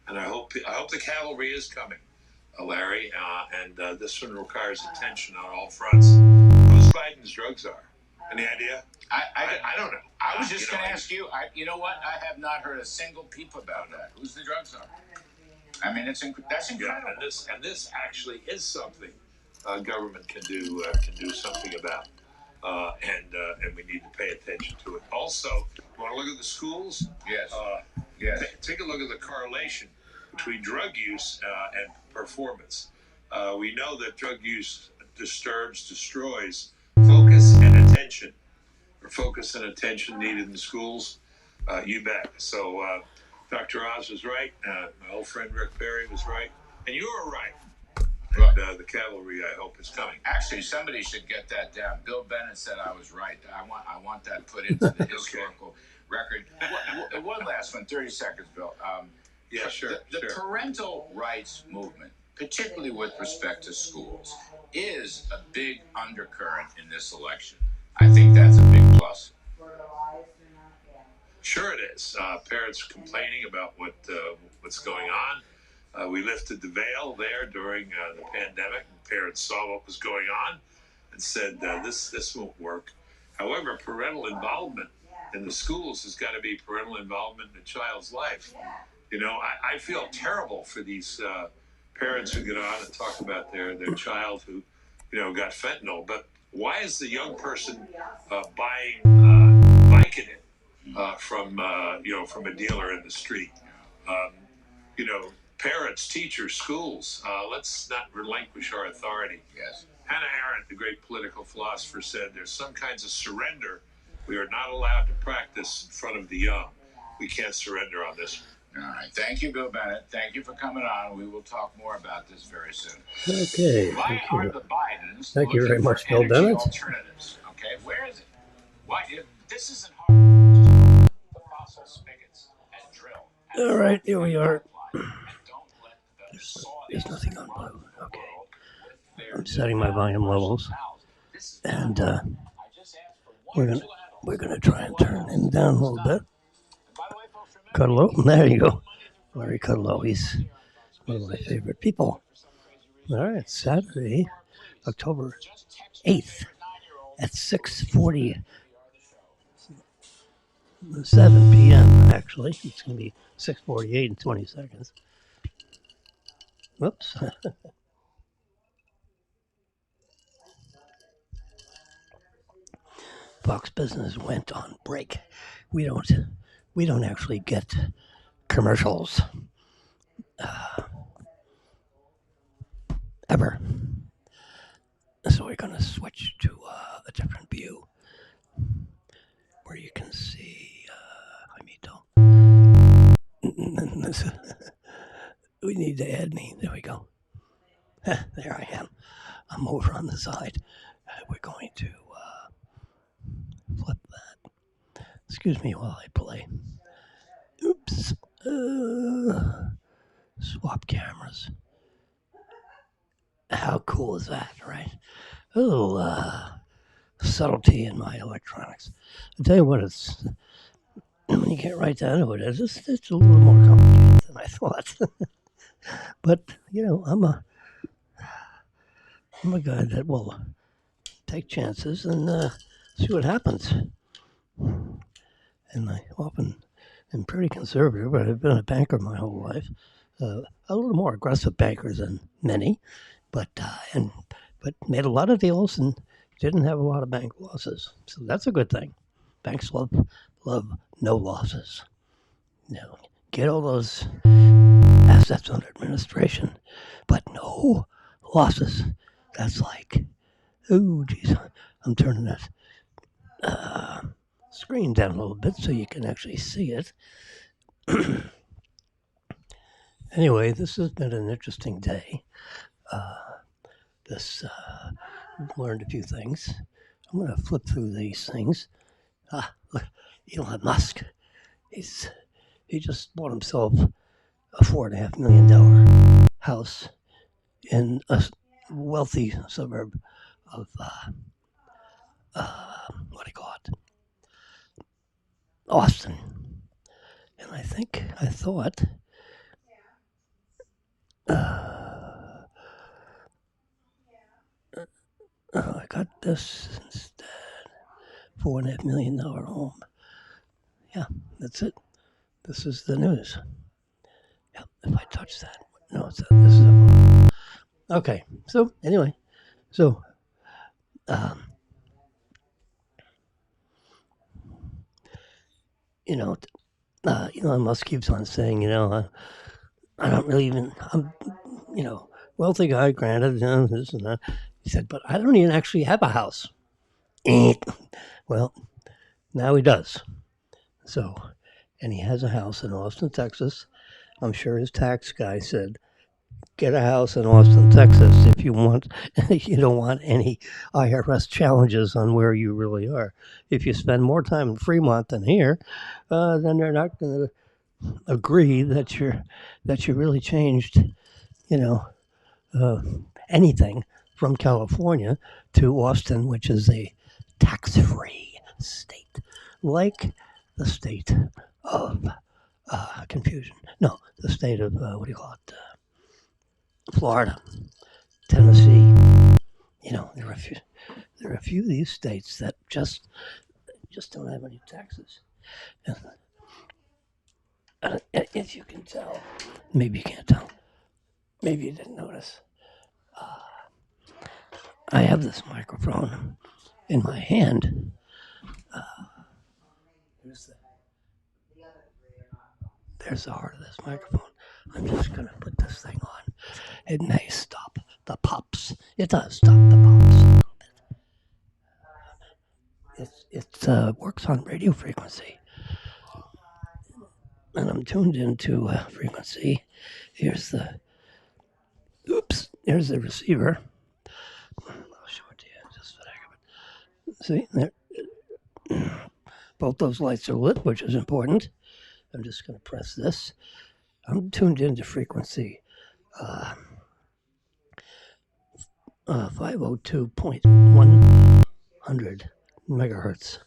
And I hope the cavalry is coming, Larry. And this one requires attention on all fronts. Whose Biden's drugs are? Any idea? I don't know. I was just going to ask you. You know what? I have not heard a single peep about that. Whose the drugs are? I mean, that's incredible. Yeah, and this actually is something government can do something about, and we need to pay attention to it. Also, you want to look at the schools? Yes. Yes. Take a look at the correlation between drug use and performance. We know that drug use destroys focus and attention. Or focus and attention needed in schools. You bet. So Dr. Oz was right. My old friend Rick Perry was right. And you were right. And the cavalry, I hope, is coming. Actually, somebody should get that down. Bill Bennett said I was right. I want that put into the historical record. One last one, 30 seconds, Bill. Yeah, sure. The parental rights movement, particularly with respect to schools, is a big undercurrent in this election. I think that's a big plus. Sure it is. Parents complaining about what's going on. We lifted the veil there during the pandemic. Parents saw what was going on and said, this won't work. However, parental involvement in the schools has got to be parental involvement in a child's life. You know, I feel terrible for these parents who get on and talk about their child who, got fentanyl. But why is the young person buying Vicodin from a dealer in the street? Parents, teachers, schools, let's not relinquish our authority. Yes. Hannah Arendt, the great political philosopher, said there's some kinds of surrender we are not allowed to practice in front of the young. We can't surrender on this one. All right. Thank you, Bill Bennett. Thank you for coming on. We will talk more about this very soon. Okay. Why are the Bidens Thank you very much, Bill energy Bennett. alternatives? Okay, where is it? Why? This isn't hard. The fossil spigots and drill. All right, here we are. There's nothing on blue. Okay. I'm setting my volume levels, and we're gonna try and turn him down a little bit. Cuddle, there you go. Larry Cuddle, he's one of my favorite people. All right, Saturday, October 8th at 6:47 p.m. Actually, it's going to be 6:48 in 20 seconds. Whoops. Fox Business went on break. We don't actually get commercials ever. So we're going to switch to a different view where you can see. We need to add me. There we go. There I am. I'm over on the side. We're going to flip that. Excuse me while I play. Oops. Swap cameras. How cool is that, right? A little subtlety in my electronics. I'll tell you what, it's when you get right down to it, it's a little more complicated than I thought. But, I'm a guy that will take chances and see what happens. And I often am pretty conservative, but I've been a banker my whole life. A little more aggressive banker than many, but made a lot of deals and didn't have a lot of bank losses. So that's a good thing. Banks love no losses. Get all those assets under administration, but no losses. That's like, oh, geez, I'm turning that screen down a little bit so you can actually see it. Anyway, this has been an interesting day. Learned a few things. I'm going to flip through these things. Look, Elon Musk. He just bought himself a $4.5 million house in a wealthy suburb of Austin. And I thought I got this instead. $4.5 million home. Yeah, that's it. This is the news. Yeah, if I touch that. No, this is a okay. So anyway, so you know, Elon Musk keeps on saying, I don't really even, I'm, wealthy guy, granted, this and that. He said, but I don't even actually have a house. Well, now he does. So, and he has a house in Austin, Texas. I'm sure his tax guy said, get a house in Austin, Texas if you want. You don't want any IRS challenges on where you really are. If you spend more time in Fremont than here, then they're not going to agree that you really changed, you know, anything from California to Austin, which is a tax-free state, like the state of confusion. No, the state of what do you call it? Florida, Tennessee. There are a few of these states that just don't have any taxes. And if you can tell, maybe you can't tell, maybe you didn't notice. I have this microphone in my hand. There's the heart of this microphone. I'm just going to put this thing on. It may stop the pops. It does stop the pops a little bit. It works on radio frequency. And I'm tuned into frequency. Here's the receiver. I'll show it to you just for the heck of it. See, there. Both those lights are lit, which is important. I'm just going to press this. I'm tuned into frequency 502.100 megahertz.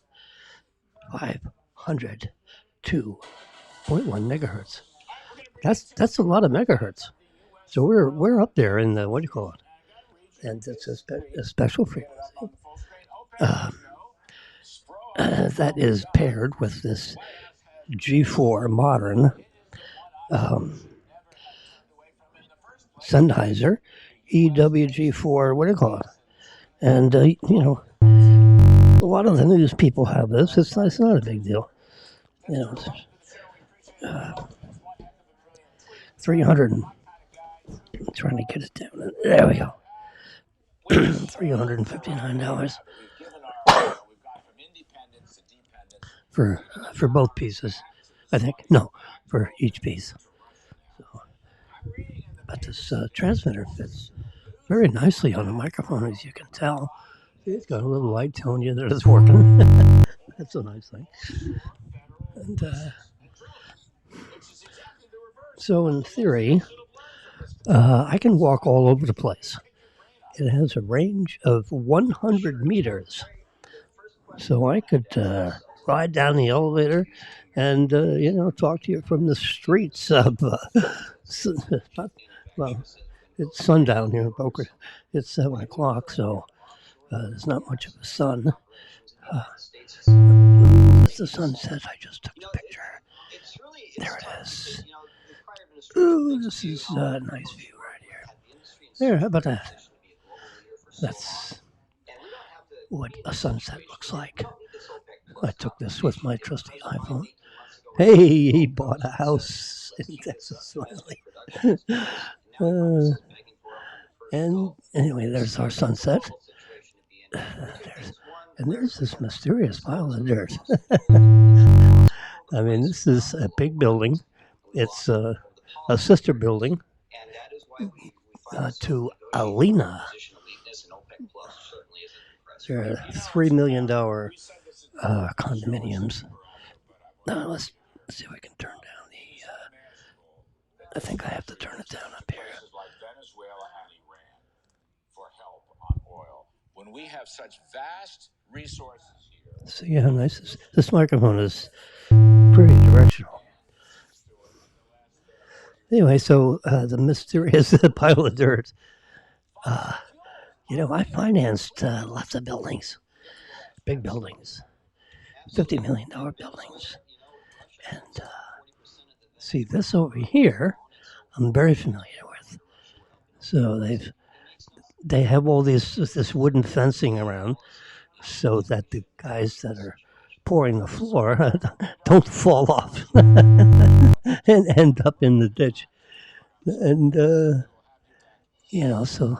502.1 megahertz. That's a lot of megahertz. So we're up there in the, what do you call it? And it's a special frequency that is paired with this G4 modern Sennheiser EWG4, what do you call it? And, a lot of the news people have this. It's not a big deal. It's 300. I'm trying to get it down. There we go. $359 for both pieces. I think for each piece. So, but this transmitter fits very nicely on the microphone, as you can tell. It's got a little light telling you that it's working. That's a nice thing. And so, in theory, I can walk all over the place. It has a range of 100 meters. So I could ride down the elevator and, talk to you from the streets of, well, it's sundown here in Boca. It's 7 o'clock, so there's not much of the sun. It's the sunset. I just took the picture. There it is. Ooh, this is a nice view right here. There, how about that? That's what a sunset looks like. I took this with my trusty iPhone. Hey, he bought a house in Texas finally. And anyway, there's our sunset. There's this mysterious pile of dirt. I mean, this is a big building. It's a sister building to Alina. There are $3 million condominiums. Let's see if I can turn down the. I think I have to turn it down up here. When we have such vast resources here. See how nice this microphone is. Pretty directional. Anyway, so the mysterious pile of dirt. I financed lots of buildings, big buildings, $50 million buildings. And see, this over here, I'm very familiar with. So they have all this wooden fencing around so that the guys that are pouring the floor don't fall off and end up in the ditch. And so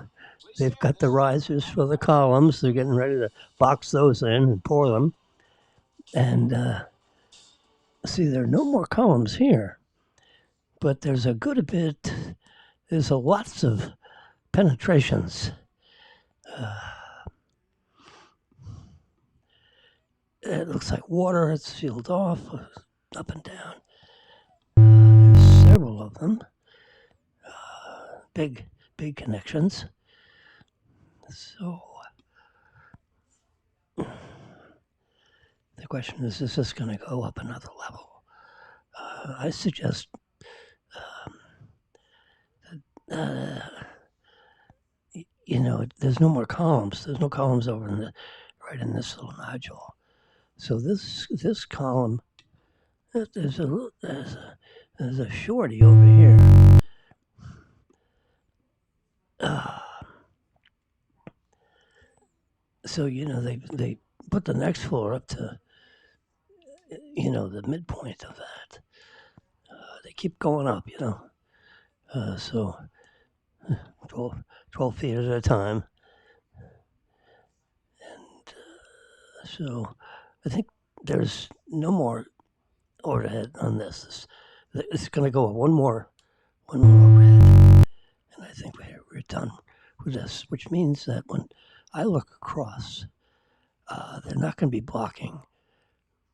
they've got the risers for the columns. They're getting ready to box those in and pour them. And see, there are no more columns here, but there's a good bit. There's lots of penetrations. It looks like water. It's sealed off, up and down. There's several of them. Big connections. So the question is this going to go up another level? I suggest there's no more columns. There's no columns over right in this little nodule. So this column, there's a shorty over here. So they put the next floor up to the midpoint of that. They keep going up, so 12 feet at a time. And so I think there's no more overhead on this. It's going to go one more overhead. And I think we're done with this, which means that when I look across, they're not going to be blocking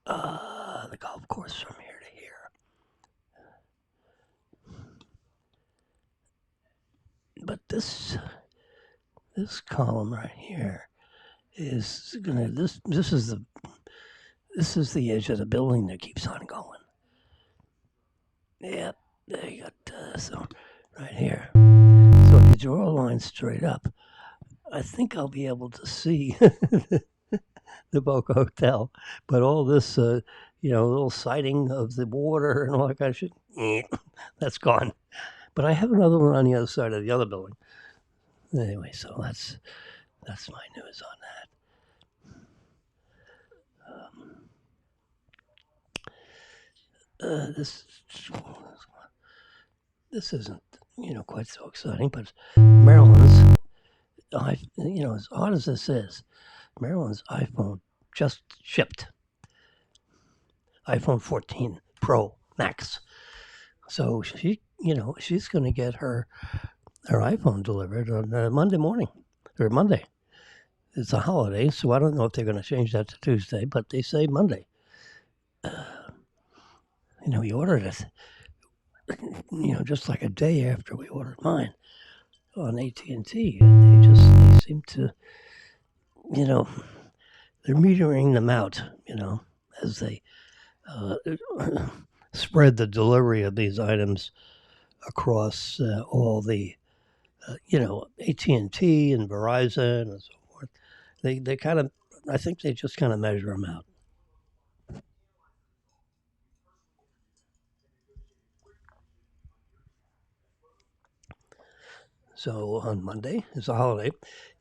the golf course from here to here. But this column right here is gonna this is the edge of the building that keeps on going. Yep, there you got so right here. So if you draw a line straight up, I think I'll be able to see the Boca Hotel. But all this, little sighting of the water and all that kind of shit, that's gone. But I have another one on the other side of the other building. Anyway, so that's my news on that. This isn't quite so exciting, but Maryland's, as odd as this is, Maryland's iPhone just shipped. iPhone 14 Pro Max. So she's going to get her iPhone delivered on Monday morning or Monday. It's a holiday, so I don't know if they're going to change that to Tuesday, but they say Monday. We ordered it, just like a day after we ordered mine on AT&T, and they seem to, they're metering them out, as they spread the delivery of these items across all the, AT&T and Verizon and so forth. They kind of, I think they just kind of measure them out. So on Monday is a holiday.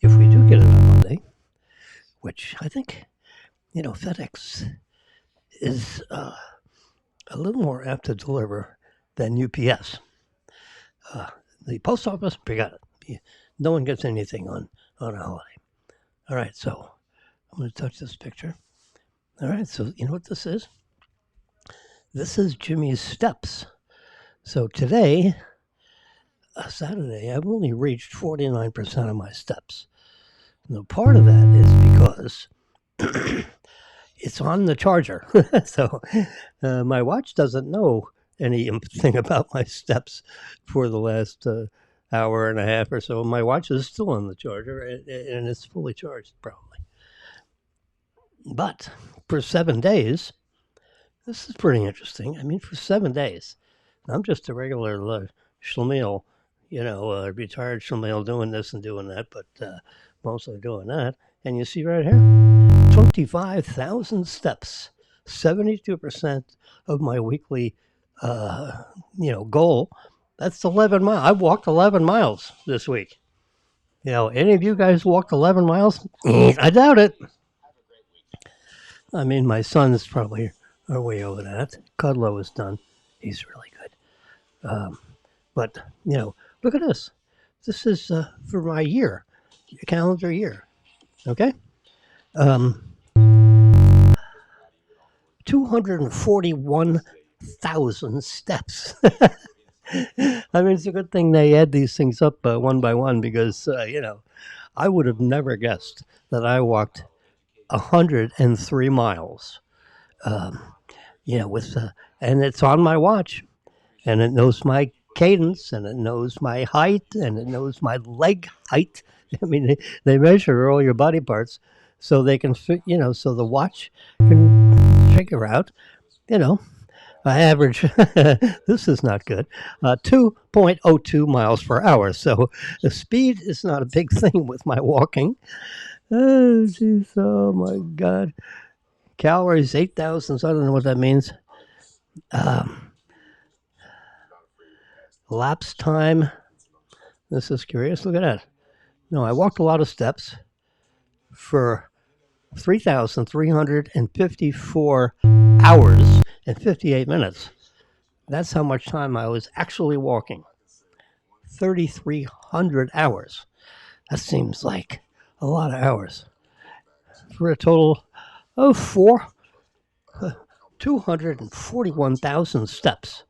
If we do get it on Monday, which I think, FedEx is a little more apt to deliver than UPS. The post office, forgot it. No one gets anything on a holiday. All right, so I'm going to touch this picture. All right, so you know what this is? This is Jimmy's steps. So today, Saturday, I've only reached 49% of my steps. Now, part of that is because it's on the charger. So my watch doesn't know anything about my steps for the last hour and a half or so. My watch is still on the charger, and it's fully charged, probably. But for 7 days, this is pretty interesting. I mean, for 7 days. I'm just a regular schlemiel, retired schlemiel doing this and doing that, but mostly doing that. And you see right here, 25,000 steps, 72% of my weekly, goal. That's 11 miles. I walked 11 miles this week. Any of you guys walked 11 miles? I doubt it. I mean, my sons probably are way over that. Cudlow is done. He's really good. But, look at this. This is for my year, calendar year. Okay? 241,000 steps. I mean, it's a good thing they add these things up one by one because, I would have never guessed that I walked 103 miles. And it's on my watch, and it knows my cadence, and it knows my height, and it knows my leg height. I mean, they measure all your body parts, so they can, so the watch can figure out, I average, this is not good, 2.02 miles per hour. So the speed is not a big thing with my walking. Oh, geez, oh my God. Calories, 8,000, so I don't know what that means. Lapse time, this is curious. Look at that. No, I walked a lot of steps for 3,354 hours and 58 minutes. That's how much time I was actually walking. 3,300 hours. That seems like a lot of hours. For a total of 241,000 steps.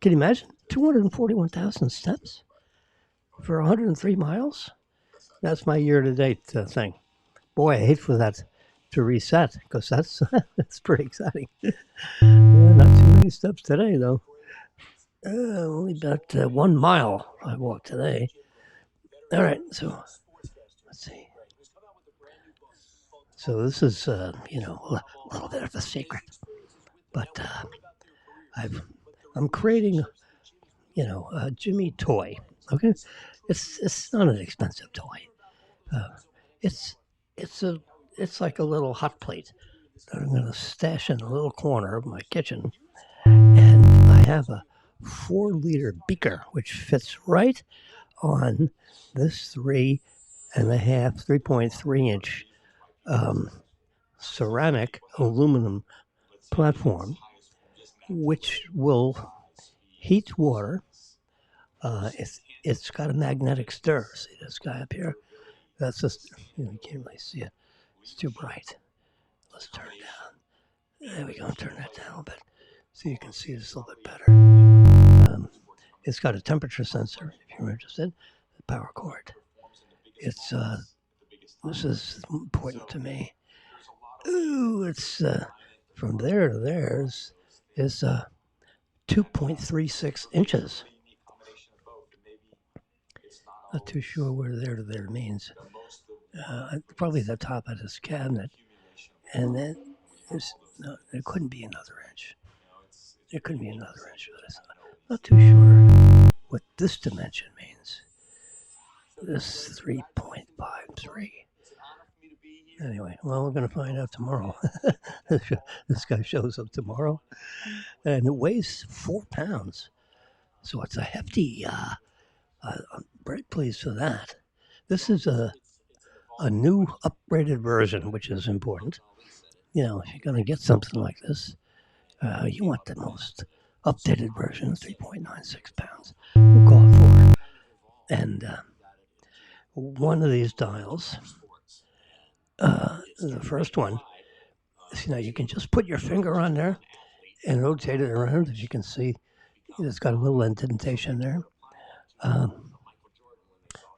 Can you imagine? 241,000 steps for 103 miles? That's my year-to-date thing. Boy, I hate for that to reset because that's pretty exciting. Not too many steps today, though. Only about 1 mile I walked today. All right, so let's see. So this is, a little bit of a secret, but I'm creating, a Jimmy toy. Okay, it's not an expensive toy. It's like a little hot plate that I'm going to stash in a little corner of my kitchen, and I have a 4-liter beaker which fits right on this 3.3 inch ceramic aluminum platform, which will heat water. It's got a magnetic stir. See this guy up here? That's just, you can't really see it. It's too bright. Let's turn it down. There we go. Turn that down a bit so you can see this a little bit better. It's got a temperature sensor, if you're interested. The power cord. This is important to me. Ooh, it's from there to there is 2.36 inches. Not too sure where there to there means. Probably the top of this cabinet. And then there couldn't be another inch. There couldn't be another inch for this. Not too sure what this dimension means. This 3.53. Anyway, well, we're going to find out tomorrow. This guy shows up tomorrow. And it weighs 4 pounds. So it's a hefty... I'm very pleased with that. This is a new upgraded version, which is important. If you're going to get something like this, you want the most updated version, 3.96 pounds. We'll call it 4. And one of these dials, the first one, you can just put your finger on there and rotate it around. As you can see, it's got a little indentation there.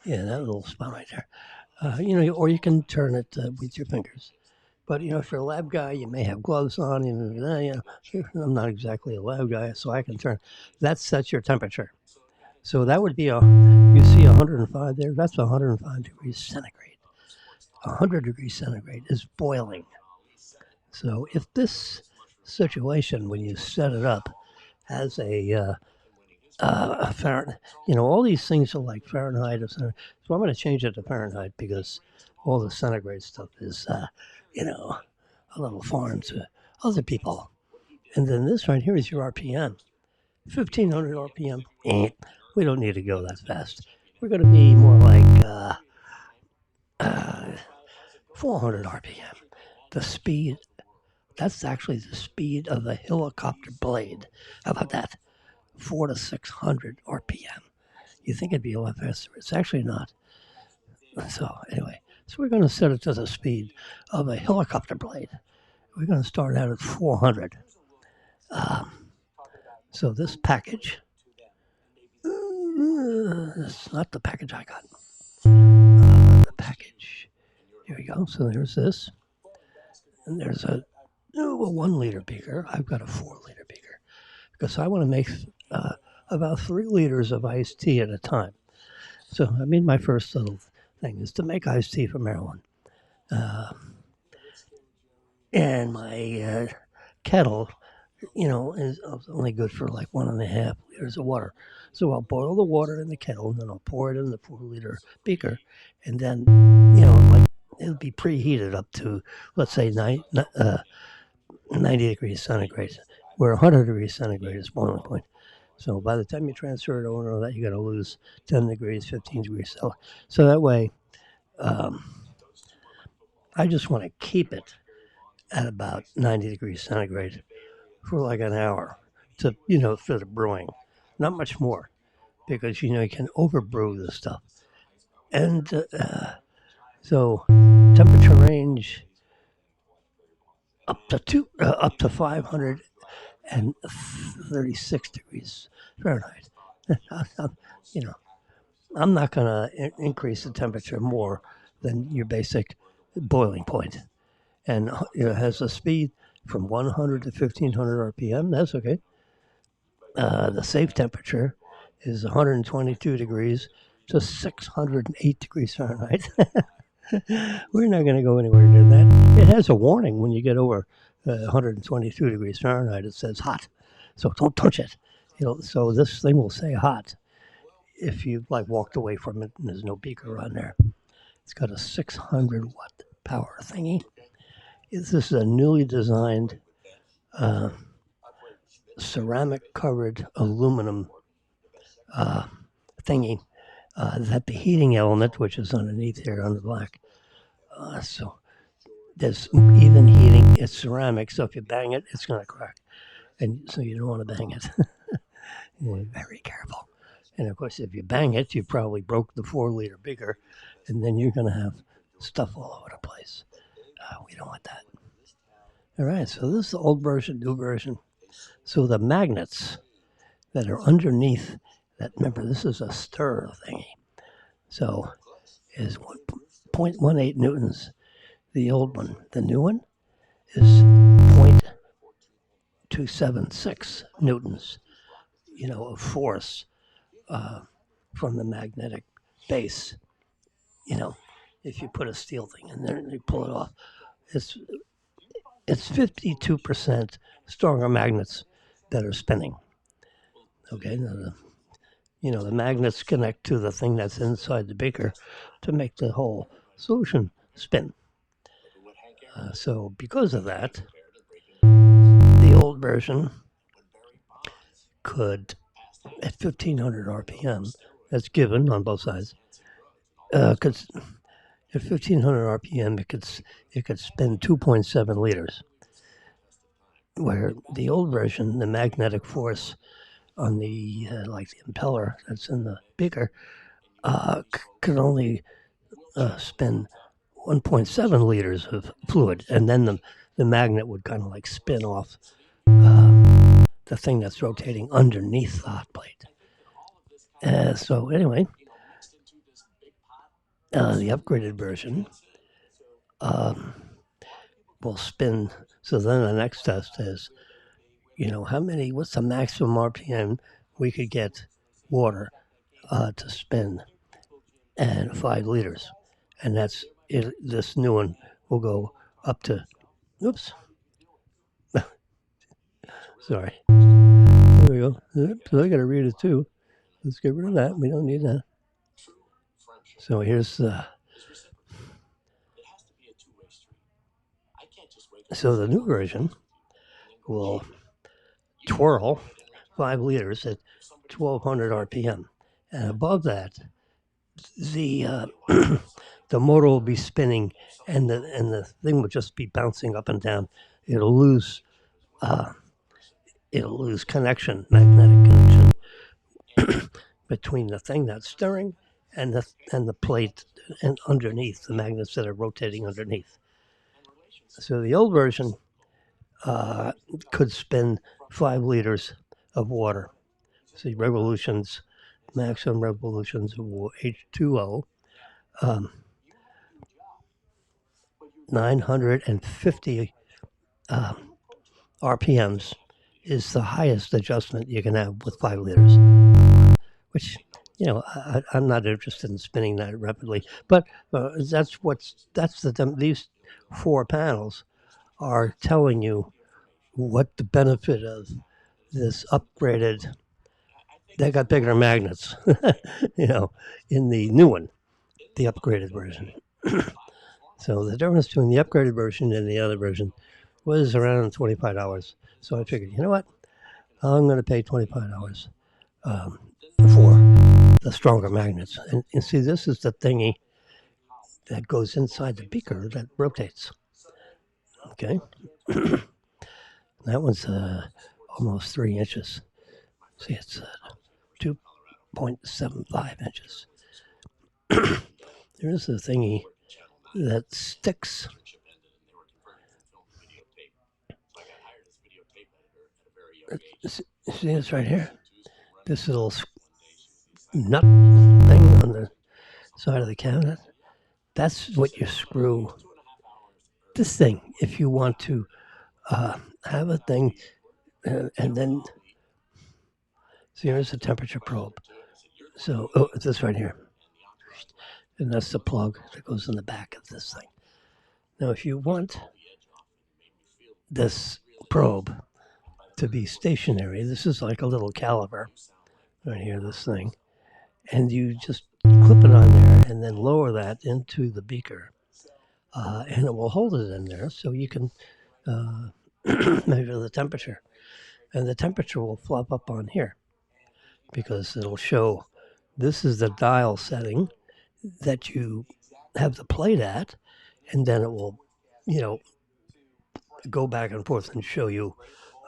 That little spot right there. Or you can turn it with your fingers. But, if you're a lab guy, you may have gloves on. I'm not exactly a lab guy, so I can turn. That sets your temperature. So that would be you see 105 there? That's 105 degrees centigrade. 100 degrees centigrade is boiling. So if this situation, when you set it up, has a Fahrenheit. All these things are like Fahrenheit. So I'm going to change it to Fahrenheit because all the centigrade stuff is, a little foreign to other people. And then this right here is your RPM. 1500 RPM. We don't need to go that fast. We're going to be more like 400 RPM. The speed, that's actually the speed of a helicopter blade. How about that? 400 to 600 RPM. You think it'd be a lot faster. It's actually not. So anyway, we're going to set it to the speed of a helicopter blade. We're going to start out at 400. So this package, that's not the package I got. The package, here we go. So there's this. And there's a 1 liter beaker. I've got a 4 liter beaker because I want to make about 3 liters of iced tea at a time. So I mean, my first little thing is to make iced tea for Maryland. And my kettle, is only good for like 1.5 liters of water. So I'll boil the water in the kettle, and then I'll pour it in the 4 liter beaker, and then, it'll be preheated up to, let's say, 90 degrees centigrade, where 100 degrees centigrade is boiling point. So by the time you transfer it over, that you're going to lose 10 degrees, 15 degrees. So that way, I just want to keep it at about 90 degrees centigrade for like an hour to, for the brewing. Not much more because, you can overbrew this stuff. And so temperature range up to 536 degrees Fahrenheit. I'm not going to increase the temperature more than your basic boiling point. And it has a speed from 100 to 1500 RPM. That's okay. The safe temperature is 122 degrees to 608 degrees Fahrenheit. We're not going to go anywhere near that. It has a warning when you get over 122 degrees Fahrenheit. It says hot, so don't touch it. So this thing will say hot if you walked away from it and there's no beaker on there. It's got a 600 watt power thingy. This is a newly designed ceramic covered aluminum thingy. That the heating element, which is underneath here on the black. So there's even heating. It's ceramic, so if you bang it, it's going to crack. And so you don't want to bang it. You're very careful. And of course, if you bang it, you probably broke the 4 liter beaker, and then you're going to have stuff all over the place. We don't want that. All right, so this is the old version, new version. So the magnets that are underneath that, remember, this is a stir thingy. So is 1.18 newtons. The old one. The new one is 0.276 newtons, of force from the magnetic base. If you put a steel thing in there and you pull it off, it's 52% stronger magnets that are spinning. Okay, now the magnets connect to the thing that's inside the beaker to make the whole solution spin. So because of that, the old version could, at 1500 RPM, that's given on both sides, could, at 1500 RPM, it could spin 2.7 liters, where the old version, the magnetic force on the the impeller that's in the beaker, could only spin 1.7 liters of fluid, and then the magnet would kind of spin off the thing that's rotating underneath the hot plate. So anyway, the upgraded version will spin. So then the next test is, what's the maximum RPM we could get water to spin and 5 liters. And that's it. This new one will go up to, oops, sorry. There we go. So I got to read it too. Let's get rid of that. We don't need that. So here's the. So the new version will twirl 5 liters at 1200 RPM, and above that, the the motor will be spinning, and the thing will just be bouncing up and down. It'll lose connection, magnetic connection between the thing that's stirring and the plate and underneath, the magnets that are rotating underneath. So the old version could spin 5 liters of water. See, revolutions, maximum revolutions of H2O, 950 RPMs is the highest adjustment you can have with 5 liters, which, I'm not interested in spinning that rapidly, but these 4 panels are telling you what the benefit of this upgraded. They got bigger magnets, in the new one, the upgraded version. So the difference between the upgraded version and the other version was around $25. So I figured, you know what? I'm going to pay $25 for the stronger magnets. And you see, this is the thingy that goes inside the beaker that rotates. Okay. That one's almost 3 inches. See, it's 2.75 inches. There's the thingy that sticks. See, it's right here. This little nut thing on the side of the cabinet. That's what you screw this thing if you want to have a thing, and then see, here's the temperature probe. So it's this right here, and that's the plug that goes in the back of this thing. Now, if you want this probe to be stationary, this is like a little caliper right here, this thing, and you just clip it on there and then lower that into the beaker, and it will hold it in there so you can measure the temperature, and the temperature will flop up on here because it'll show this is the dial setting that you have the plate at, and then it will, go back and forth and show you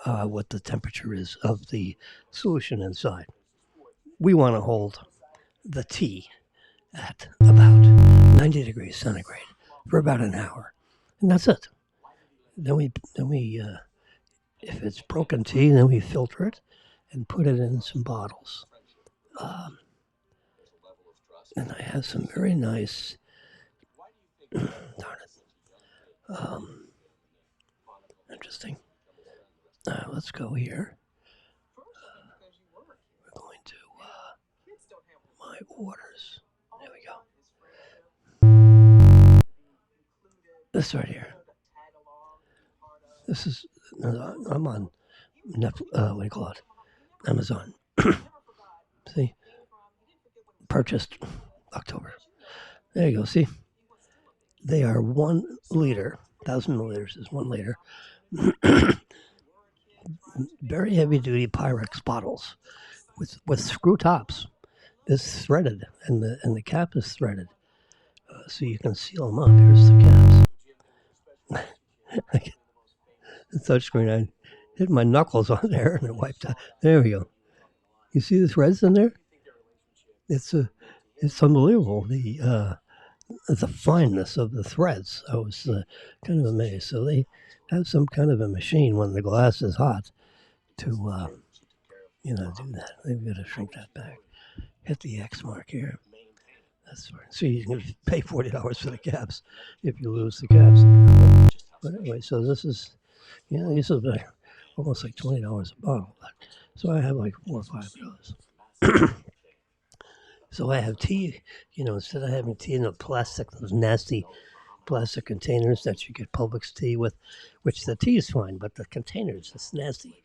what the temperature is of the solution inside. We want to hold the tea at about 90 degrees centigrade for about an hour, and that's it. Then we if it's broken tea, then we filter it and put it in some bottles. And I have some very nice, interesting. Let's go here. We're going to my orders. There we go. This right here. This is, I'm on Netflix, what do you call it? Amazon. See? Purchased October. There you go. See? They are 1 liter. 1,000 milliliters is 1 liter. Very heavy duty Pyrex bottles with screw tops. It's threaded, and the cap is threaded, so you can seal them up. Here's the caps. The touchscreen. I hit my knuckles on there and it wiped out. There we go. You see the threads in there? It's unbelievable. The fineness of the threads. I was kind of amazed. So they have some kind of a machine when the glass is hot to do that. They've got to shrink that back. Hit the X mark here. That's right. So you can pay $40 for the caps if you lose the caps. But anyway, so this is, these are almost like $20 a bottle. So I have like 4 or 5 of those. So I have tea, instead of having tea in the plastic, those nasty plastic containers that you get Publix tea with, which the tea is fine, but the containers, it's nasty.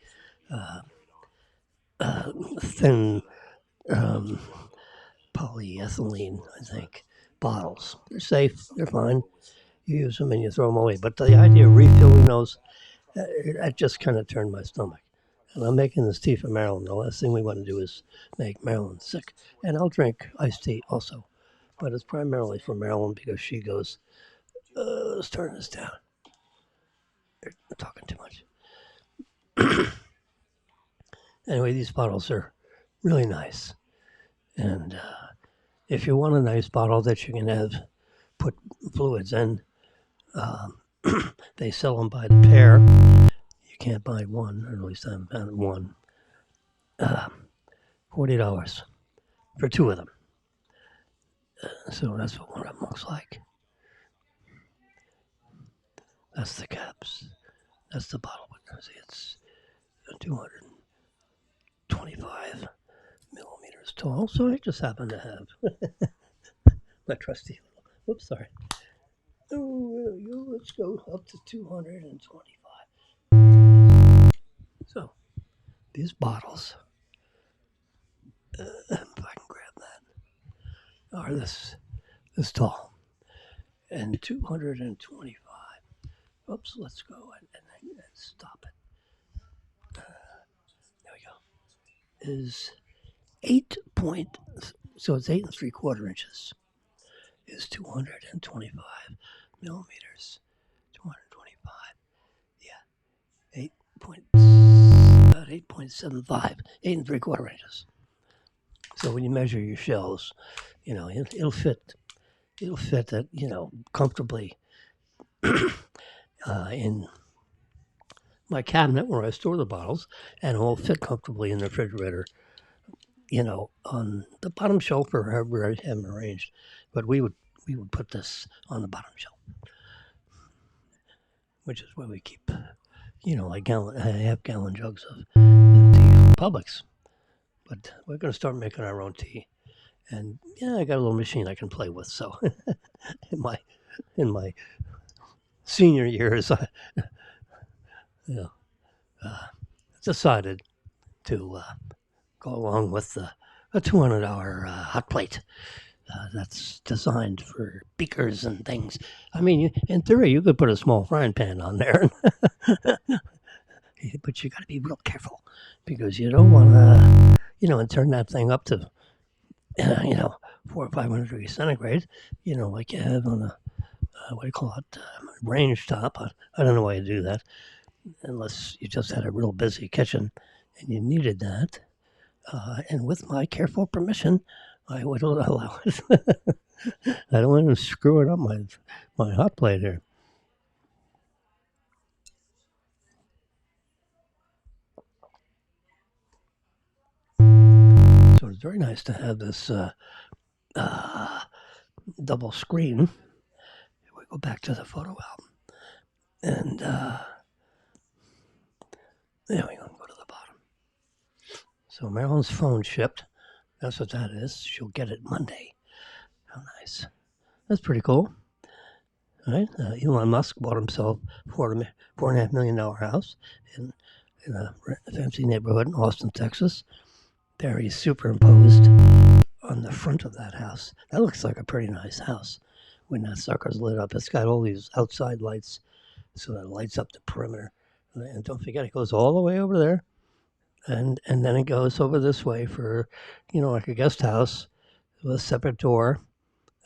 thin um, polyethylene, I think, bottles. They're safe. They're fine. You use them and you throw them away. But the idea of refilling those, that just kind of turned my stomach. And I'm making this tea for Marilyn. The last thing we want to do is make Marilyn sick. And I'll drink iced tea also. But it's primarily for Marilyn because she goes, let's turn this down. They're talking too much. Anyway, these bottles are really nice. And if you want a nice bottle that you can have put fluids in, they sell them by the pair. You can't buy one, or at least I haven't found one. $40 for two of them. So that's what one of them looks like. That's the caps. That's the bottle. See, it's 225 millimeters tall. So I just happen to have my trusty little. Whoops, sorry. Oh, let's go up to 225. So these bottles, if I can grab that, are this tall, and 225. Oops, let's go and stop it. There we go. Is 8 point, so it's 8 3/4 inches. Is 225 millimeters. 225. Yeah, 8.75, 8 3/4 inches. So when you measure your shells, it'll fit. It'll fit that comfortably in my cabinet where I store the bottles, and it will fit comfortably in the refrigerator. On the bottom shelf or however I have them arranged. But we would put this on the bottom shelf, which is where we keep, like half-gallon jugs of tea from Publix. But we're going to start making our own tea, and I got a little machine I can play with. So in my senior years, I decided to go along with a $200 hot plate that's designed for beakers and things. I mean, in theory, you could put a small frying pan on there, but you got to be real careful because you don't want to, and turn that thing up to, 400 or 500 degrees centigrade, like you have on a, what do you call it, range top. I don't know why you do that unless you just had a real busy kitchen and you needed that. And with my careful permission, I would allow it. I don't want to screw it up my hot plate here. So it's very nice to have this double screen. We go back to the photo album, and there we go. Go to the bottom. So Marilyn's phone shipped. That's what that is. She'll get it Monday. How nice. That's pretty cool. All right. Elon Musk bought himself $4.5 million house in a fancy neighborhood in Austin, Texas. There he's superimposed on the front of that house. That looks like a pretty nice house when that sucker's lit up. It's got all these outside lights, so that lights up the perimeter. And don't forget, it goes all the way over there. And then it goes over this way for, like a guest house with a separate door,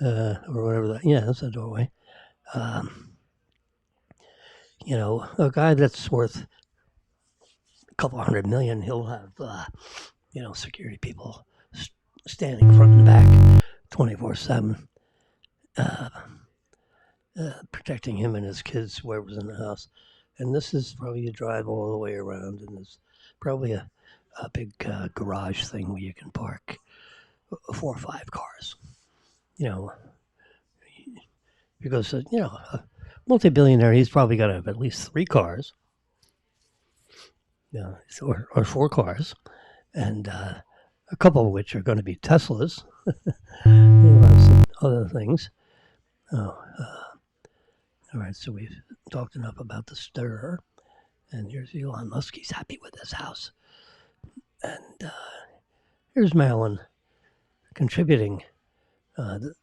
or whatever that. Yeah, that's a doorway. A guy that's worth a couple $100 million, he'll have, security people standing front and back 24/7, protecting him and his kids, whoever's in the house. And this is probably you drive all the way around, and there's probably a big garage thing where you can park 4 or 5 cars. Because a multi-billionaire, he's probably got to have at least 3 cars, or 4 cars, and a couple of which are going to be Teslas. Some other things. All right, so we've talked enough about the stirrer, and here's Elon Musk. He's happy with his house. And here's Marilyn contributing, to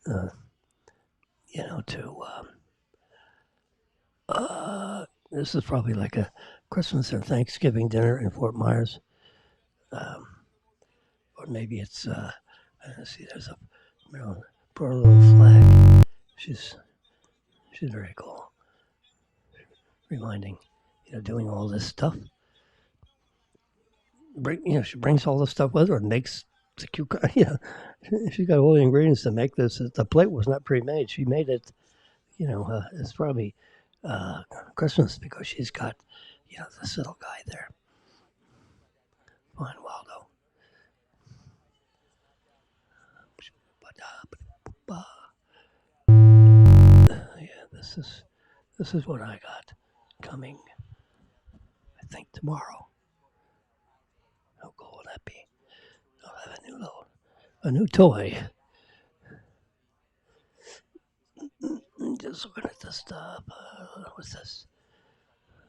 this is probably like a Christmas or Thanksgiving dinner in Fort Myers, or maybe it's. Let's see, there's a Marilyn brought a little flag. She's very cool. Reminding, doing all this stuff. She brings all this stuff with her and makes the cucumber. She's got all the ingredients to make this. The plate was not pre-made. She made it. It's probably Christmas because she's got, this little guy there. Fine, Waldo. This is what I got coming. I think tomorrow. How cool would that be? I'll have a new toy. Just looking at this stuff. What's this?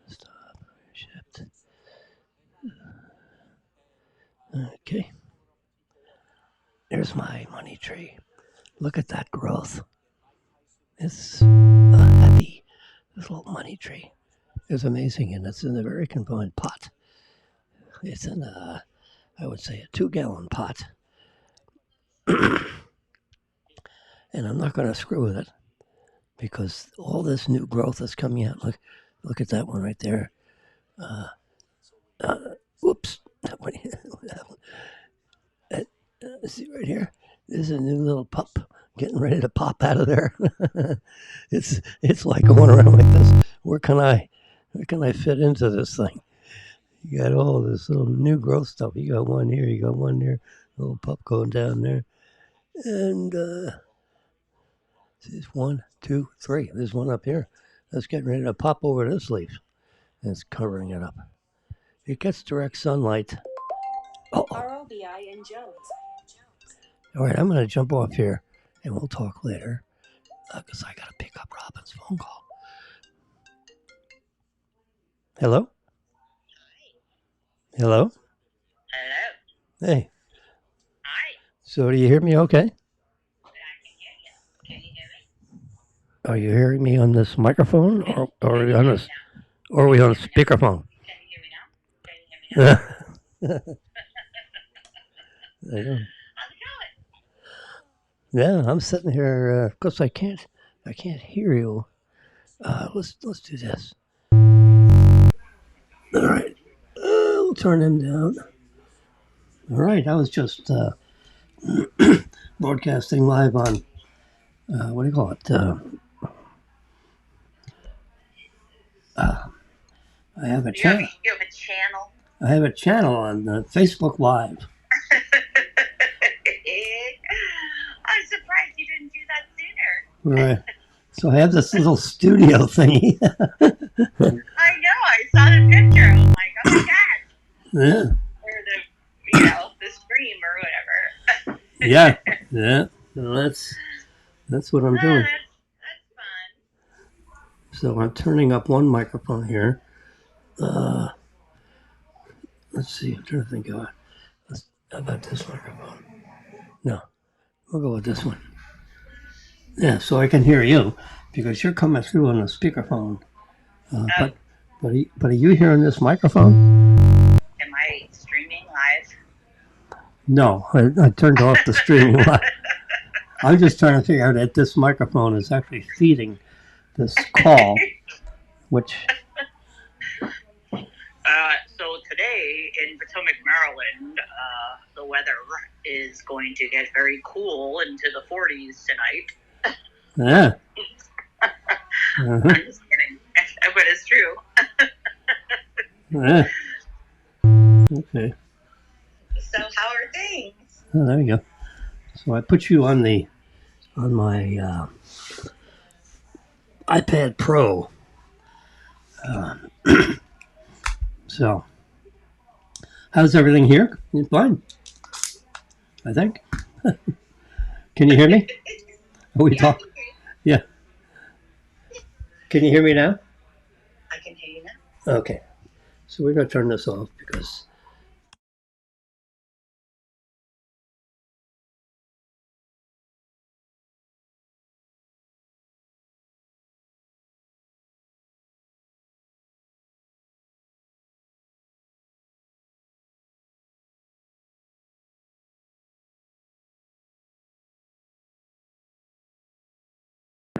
Stuff shipped. Okay. There's my money tree. Look at that growth. It's a happy little money tree. It's amazing, and it's in a very confined pot. It's in I would say, a 2-gallon pot. And I'm not going to screw with it because all this new growth is coming out. Look at that one right there. Whoops. See right here? There's a new little pup getting ready to pop out of there. It's like going around like this. Where can I fit into this thing? You got all this little new growth stuff. You got one here, you got one there, little pup going down there. And there's 1, 2, 3. There's one up here that's getting ready to pop over this leaf. And it's covering it up. It gets direct sunlight. ROBI and Jones. All right, I'm going to jump off here and we'll talk later because I got to pick up Robin's phone call. Hello? Hello? Hello. Hey. Hi. So do you hear me okay? I can hear you. Can you hear me? Are you hearing me on this microphone or are we on this, or are we on a speakerphone? Can you hear me now? Can you hear me now? There you go. How's it going? Yeah, I'm sitting here. Of course, I can't hear you. Let's do this. All right, we'll turn him down. All right, I was just broadcasting live on what do you call it? I have a channel. You have a channel? I have a channel on Facebook Live. I'm surprised you didn't do that sooner. Right. So I have this little studio thingy. I know. I saw the picture. I'm like, oh my god. Yeah. Or the scream or whatever. Yeah. So that's what I'm doing. That's fun. So I'm turning up one microphone here. Let's see. I'm trying to think of how about this microphone. No, we'll go with this one. Yeah, so I can hear you because you're coming through on the speakerphone. But are you hearing this microphone? Am I streaming live? No, I turned off the streaming live. I'm just trying to figure out that this microphone is actually feeding this call, which. So today in Potomac, Maryland, the weather is going to get very cool into the 40s tonight. Yeah. I'm just kidding, but it's true. Yeah. Okay. So how are things? Oh, there you go. So I put you on my iPad Pro. So, how's everything here? It's fine, I think. Can you hear me? Are we talking? Yeah. Can you hear me now? I can hear you now. Okay. So we're going to turn this off because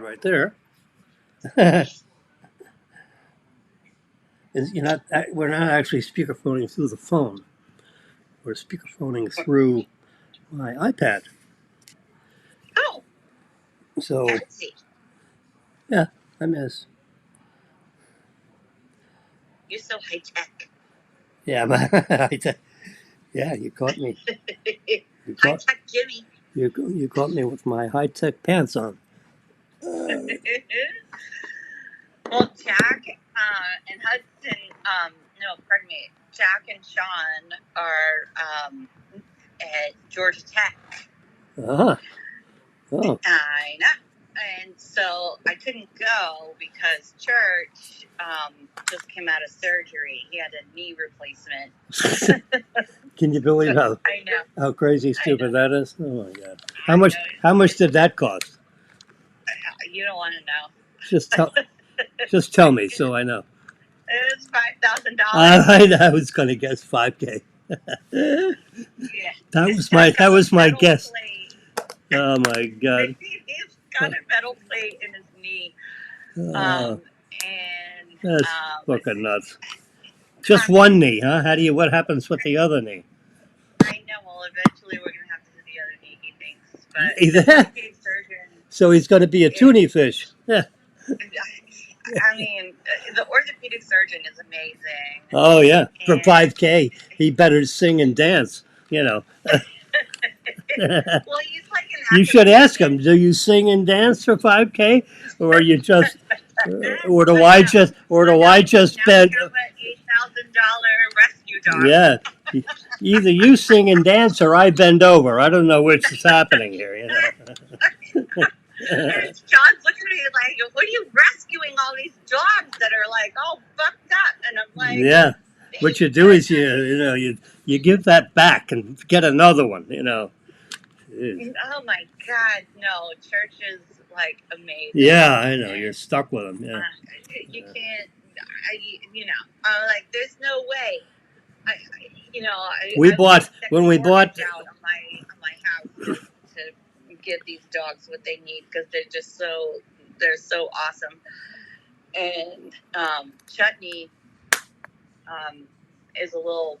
right there. Is you're not we're not actually speakerphoning through the phone. We're speakerphoning through my iPad. Oh, So fancy. yeah, I miss. You're so high tech. Yeah, yeah, you caught me. You High caught tech Jimmy. you caught me with my high tech pants on. Well, Jack and Hudson, no, pardon me, Jack and Sean are at Georgia Tech. Uh-huh. Oh, I know. And so I couldn't go because Church just came out of surgery. He had a knee replacement. can you believe I know. how crazy stupid that is? Oh my god! How much did that cost? You don't want to know. Just tell me so I know. It was $5,000. I was gonna guess 5K. Yeah. That was my guess. Plate. Oh my god! He's got a metal plate in his knee. Oh, And that's fucking nuts. Just one knee, huh? What happens with the other knee? I know. Well, eventually we're gonna have to do the other knee, he thinks. But Either- the orthopedic surgeon. So he's going to be a toonie fish. Yeah. I mean, the orthopedic surgeon is amazing. Oh yeah, for And- 5K, he better sing and dance. You know. Well, he's like an You should ask him. Do you sing and dance for 5K, or are you just, or do I just bend? Now we have an $8,000 rescue dog. Yeah. Either you sing and dance, or I bend over. I don't know which is happening here. You know. And John's looking at me like, "What are you rescuing all these dogs that are like all fucked up?" And I'm like, Yeah. What you do is you give that back and get another one. You know. Jeez. Oh my God, no! Church is like amazing. Yeah, I know. You're stuck with them. Yeah. You can't. I'm like, there's no way. We bought when we bought. Out on my house to give these dogs what they need because they're so awesome. And Chutney is a little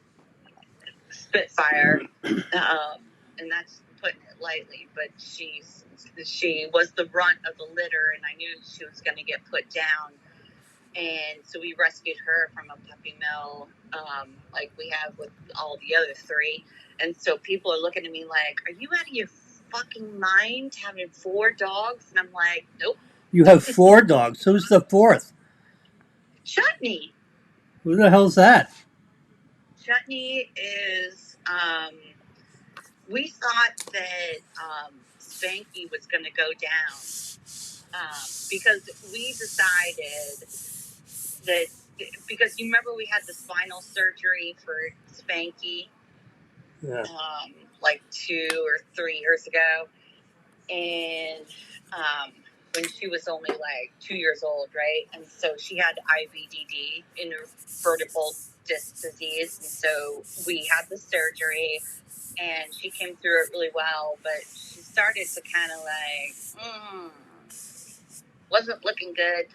spitfire, and that's putting it lightly. But she was the runt of the litter, and I knew she was going to get put down. And so we rescued her from a puppy mill, like we have with all the other three. And so people are looking at me like, "Are you out of your fucking mind having 4 dogs?" And I'm like, "Nope." You have 4 dogs. Who's the 4th? Chutney. Who the hell's that? Chutney is. We thought that Spanky was going to go down because we decided that because you remember we had the spinal surgery for Spanky like 2 or 3 years ago, and when she was only like 2 years old, right? And so she had IVDD, invertebral disc disease, and so we had the surgery, and she came through it really well, but she started to kind of like wasn't looking good.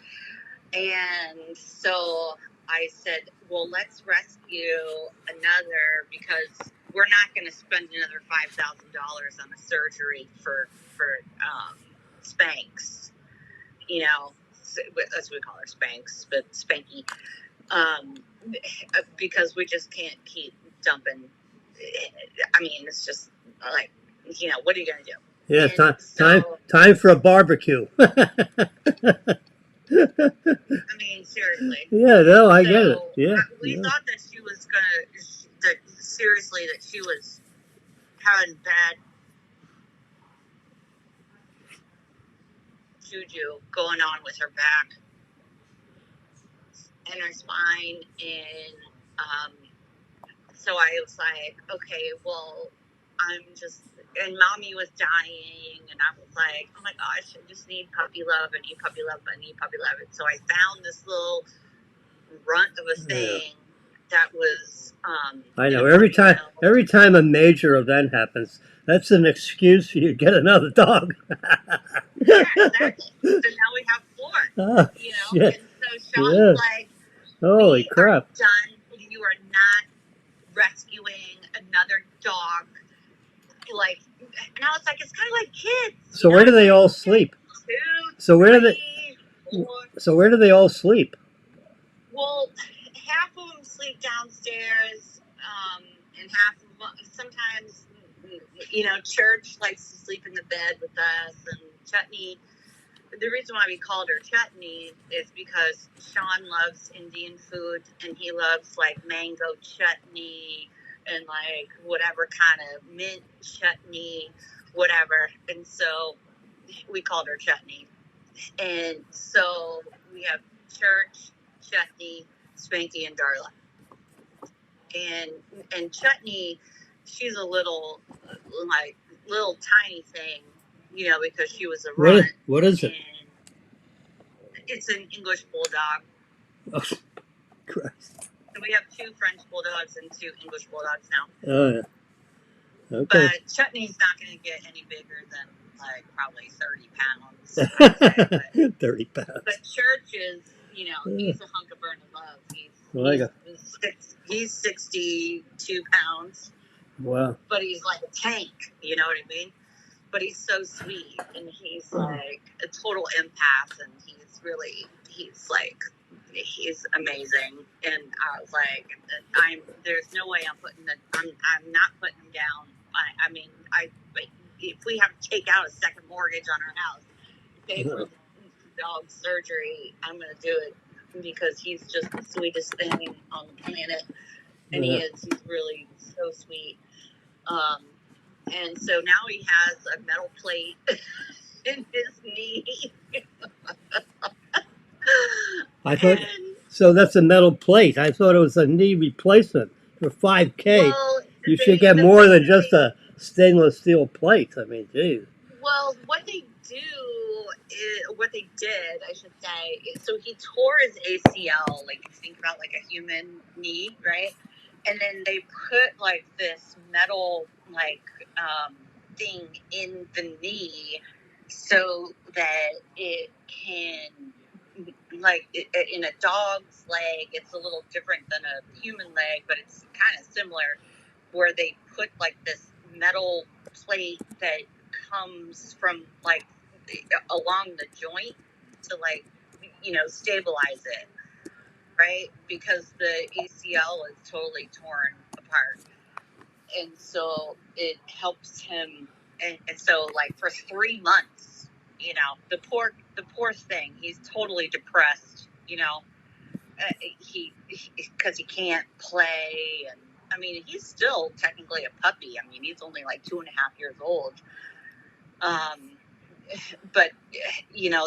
And so I said, well, let's rescue another because we're not going to spend another $5,000 on a surgery for Spanx. That's what we call her, Spanx, but Spanky. Because we just can't keep dumping. I mean, it's just like, what are you going to do? Yeah, time for a barbecue. I mean, seriously. Yeah, no, I get it. Yeah. We thought that she was that she was having bad juju going on with her back and her spine. And so I was like, okay, well, and Mommy was dying, and I was like, oh my gosh, I just need puppy love. I need puppy love. I need puppy love. And so I found this little runt of a thing that was. I know. Every time a major event happens, that's an excuse for you to get another dog. Yeah, exactly. So now we have 4. Oh, You know, shit. and so Sean's Yeah. like, Holy we are crap. done. You are not rescuing another dog. Like, and I was like, it's kind of like kids. So where do they all sleep? 2, So where do they? 3, 4. So where do they all sleep? Well, half of them sleep downstairs, and half of them sometimes, Church likes to sleep in the bed with us, and Chutney. The reason why we called her Chutney is because Sean loves Indian food, and he loves like mango chutney and like whatever kind of mint chutney, whatever. And so we called her Chutney. And so we have Church, Chutney, Spanky, and Darla. And Chutney, she's a little tiny thing, because she was a runt. What is it? And it's an English bulldog. Oh, Christ. So we have 2 French bulldogs and 2 English bulldogs now. Oh, yeah. Okay. But Chutney's not going to get any bigger than like probably 30 pounds. I'd say. 30 pounds. But Church is, he's a hunk of burn of love. He's 62 pounds. Wow. But he's like a tank, you know what I mean? But he's so sweet, and he's like a total empath, and he's amazing. And I was like, there's no way I'm not putting him down. If we have to take out a second mortgage on our house, pay for the dog surgery, I'm going to do it, because he's just the sweetest thing on the planet. And he's really so sweet. And so now he has a metal plate in his knee. So that's a metal plate. I thought it was a knee replacement for 5K. Well, you should get more than just a stainless steel plate. I mean, geez. Well, what they did, I should say, so he tore his ACL, like, think about like a human knee, right? And then they put like this metal thing in the knee so that it can, in a dog's leg, it's a little different than a human leg, but it's kind of similar, where they put like this metal plate that comes from like along the joint to stabilize it, right? Because the ACL is totally torn apart, and so it helps him. And so like for 3 months, the poor thing, he's totally depressed, because he can't play. And I mean, he's still technically a puppy. I mean, he's only like 2.5 years old. But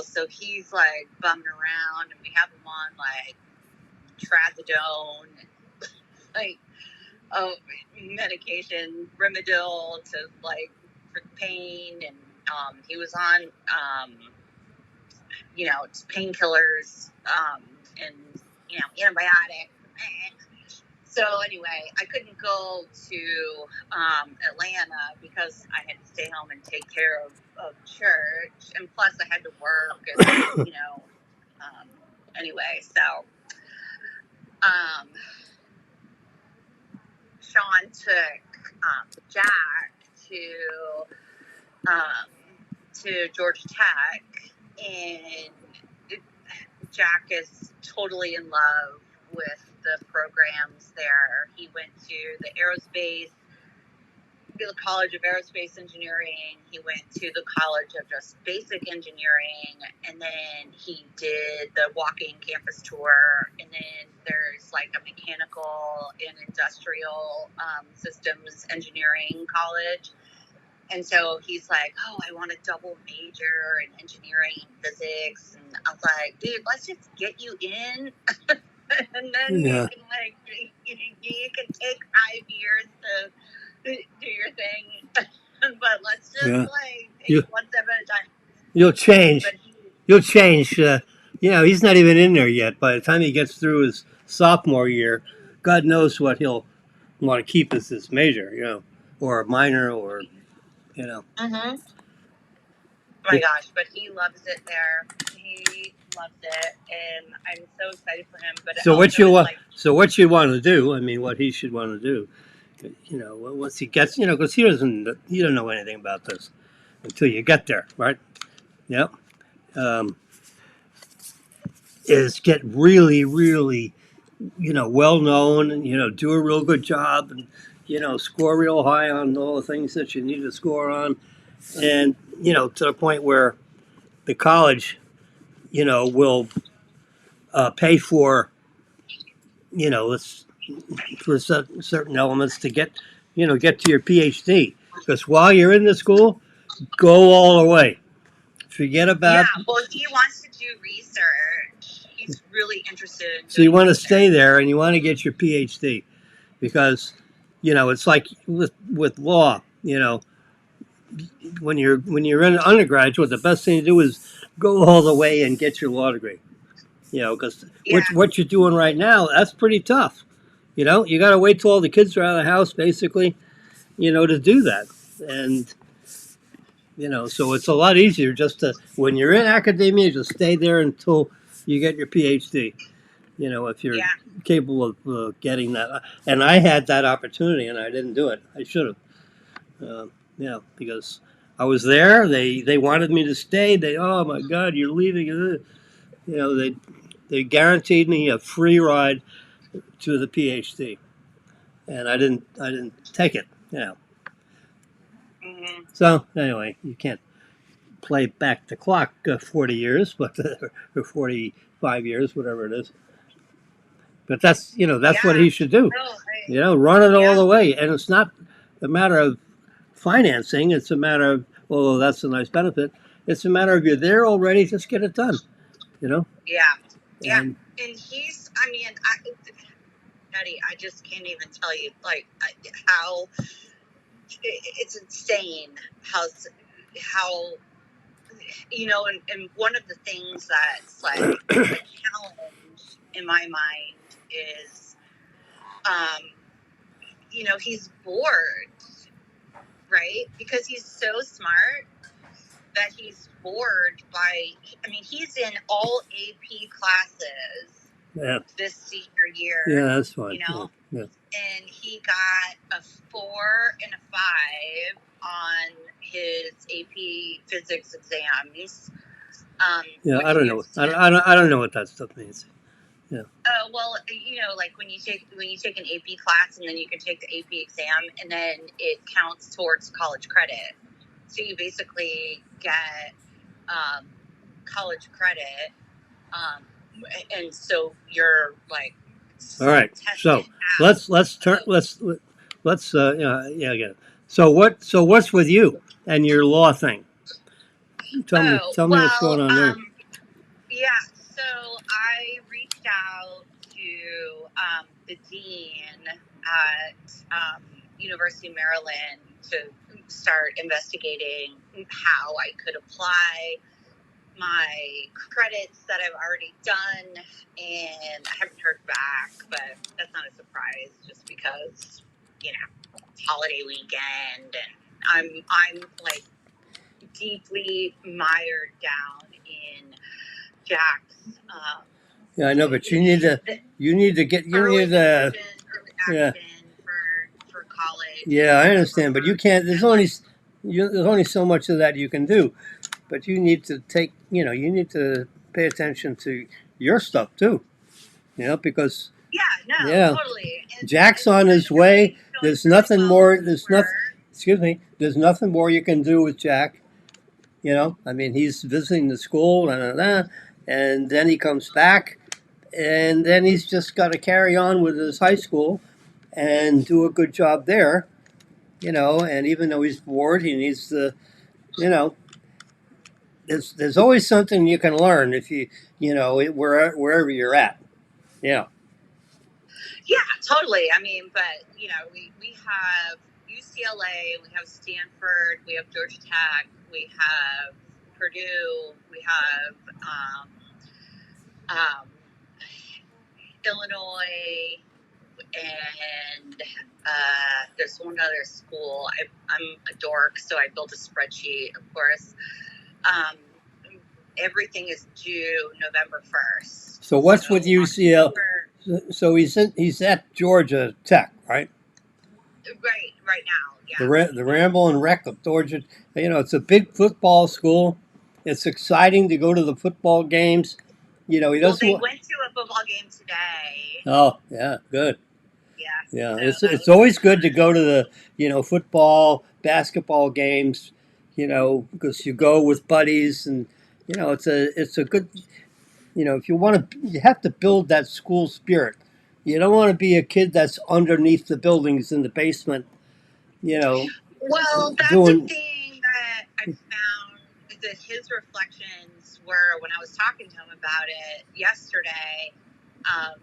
so he's like bumming around, and we have him on like trazodone, like medication, Rimadyl for pain, and he was on painkillers, and antibiotics. So anyway, I couldn't go to Atlanta because I had to stay home and take care of Church, and plus I had to work, and anyway, so Sean took Jack to Georgia Tech, and Jack is totally in love with the programs there. He went to the College of Aerospace Engineering. He went to the College of just Basic Engineering, and then he did the walking campus tour. And then there's like a mechanical and industrial systems engineering college. And so he's like, oh, I want a double major in engineering and physics. And I was like, dude, let's just get you in. And then you can take 5 years to do your thing. But let's just take one step at a time. You'll change. He's not even in there yet. By the time he gets through his sophomore year, God knows what he'll want to keep as his major, or a minor, or. Mm-hmm. Oh my gosh, but he loves it there. He loves it, and I'm so excited for him. But So what also you it's want? like, So what you want to do? I mean, what he should want to do? Once he gets, because he doesn't know anything about this until you get there, right? Yep. Um, is get really, really, well known, and do a real good job, and score real high on all the things that you need to score on, and to the point where the college, will pay for, let's for certain elements to get to your PhD. Because while you're in the school, go all the way. Forget yeah. about. Well, he wants to do research. He's really interested in So you doing want to research. stay there and you want to get your PhD, because it's like with law. When you're in undergraduate, the best thing to do is go all the way and get your law degree. Because Yeah, what you're doing right now, that's pretty tough. You got to wait till all the kids are out of the house, basically, to do that. And so it's a lot easier just to, when you're in academia, just stay there until you get your PhD. If you're yeah, capable of getting that. And I had that opportunity, and I didn't do it. I should have. Because I was there. They wanted me to stay. Oh my God, you're leaving. They guaranteed me a free ride to the PhD, and I didn't take it. hmm So anyway, you can't play back the clock 40 years, but or 45 years, whatever it is. But that's what yeah. he should do. No, Run it all yeah, the way, and it's not a matter of financing. It's a matter of, well, that's a nice benefit. It's a matter of, you're there already. Just get it done. yeah, yeah. And And he's, I mean, Eddie, I just can't even tell you like how it's insane how and one of the things that's like a challenge in my mind is he's bored, right? Because he's so smart that he's bored by, I mean, he's in all AP classes yeah, this senior year, that's fine. Yeah. and he got a 4 and a 5 on his AP physics exams. Yeah, I Which don't he know. has I don't know what that stuff means. Yeah. well, like when you take an AP class and then you can take the AP exam and then it counts towards college credit. So you basically get college credit, and so you're like All right. So tested let's turn yeah, again. So what's with you and your law thing? Oh Tell me what's going well, on there. yeah. So I reached out to the dean at University of Maryland to start investigating how I could apply my credits that I've already done, and I haven't heard back, but that's not a surprise just because, holiday weekend, and I'm like deeply mired down in Jack's Yeah, I know, but you need to get early yeah. action for college. Yeah, I understand, but you can't. There's only so much of that you can do. But you need to you need to pay attention to your stuff too. Because Yeah, no, yeah, totally. Jack's And on his way. going There's really nothing well more. for. Excuse me. There's nothing more you can do with Jack. I mean, he's visiting the school, and then he comes back, and then he's just got to carry on with his high school and do a good job there. And even though he's bored, he needs to, you know, there's always something you can learn if wherever you're at. Yeah. Yeah, totally. I mean, but we have UCLA, we have Stanford, we have Georgia Tech, we have Purdue, we have Illinois, and there's one other school. I'm a dork, so I built a spreadsheet, of course. um, everything is due November 1st. So what's with UCL? October, So he's at Georgia Tech, right? right now, yeah. The Ramble and Wreck of Georgia. You know, it's a big football school. It's exciting to go to the football games. You know, he Well, doesn't. they went to a football game today. Oh, yeah, good. Yeah, Yeah, so it's that it's was always good to fun. go to the football, basketball games. You know, because you go with buddies, and it's a good. You know, if you want to, you have to build that school spirit. You don't want to be a kid that's underneath the buildings in the basement. You know, Well, that's the doing. thing that I found that his reflections were when I was talking to him about it yesterday. Um,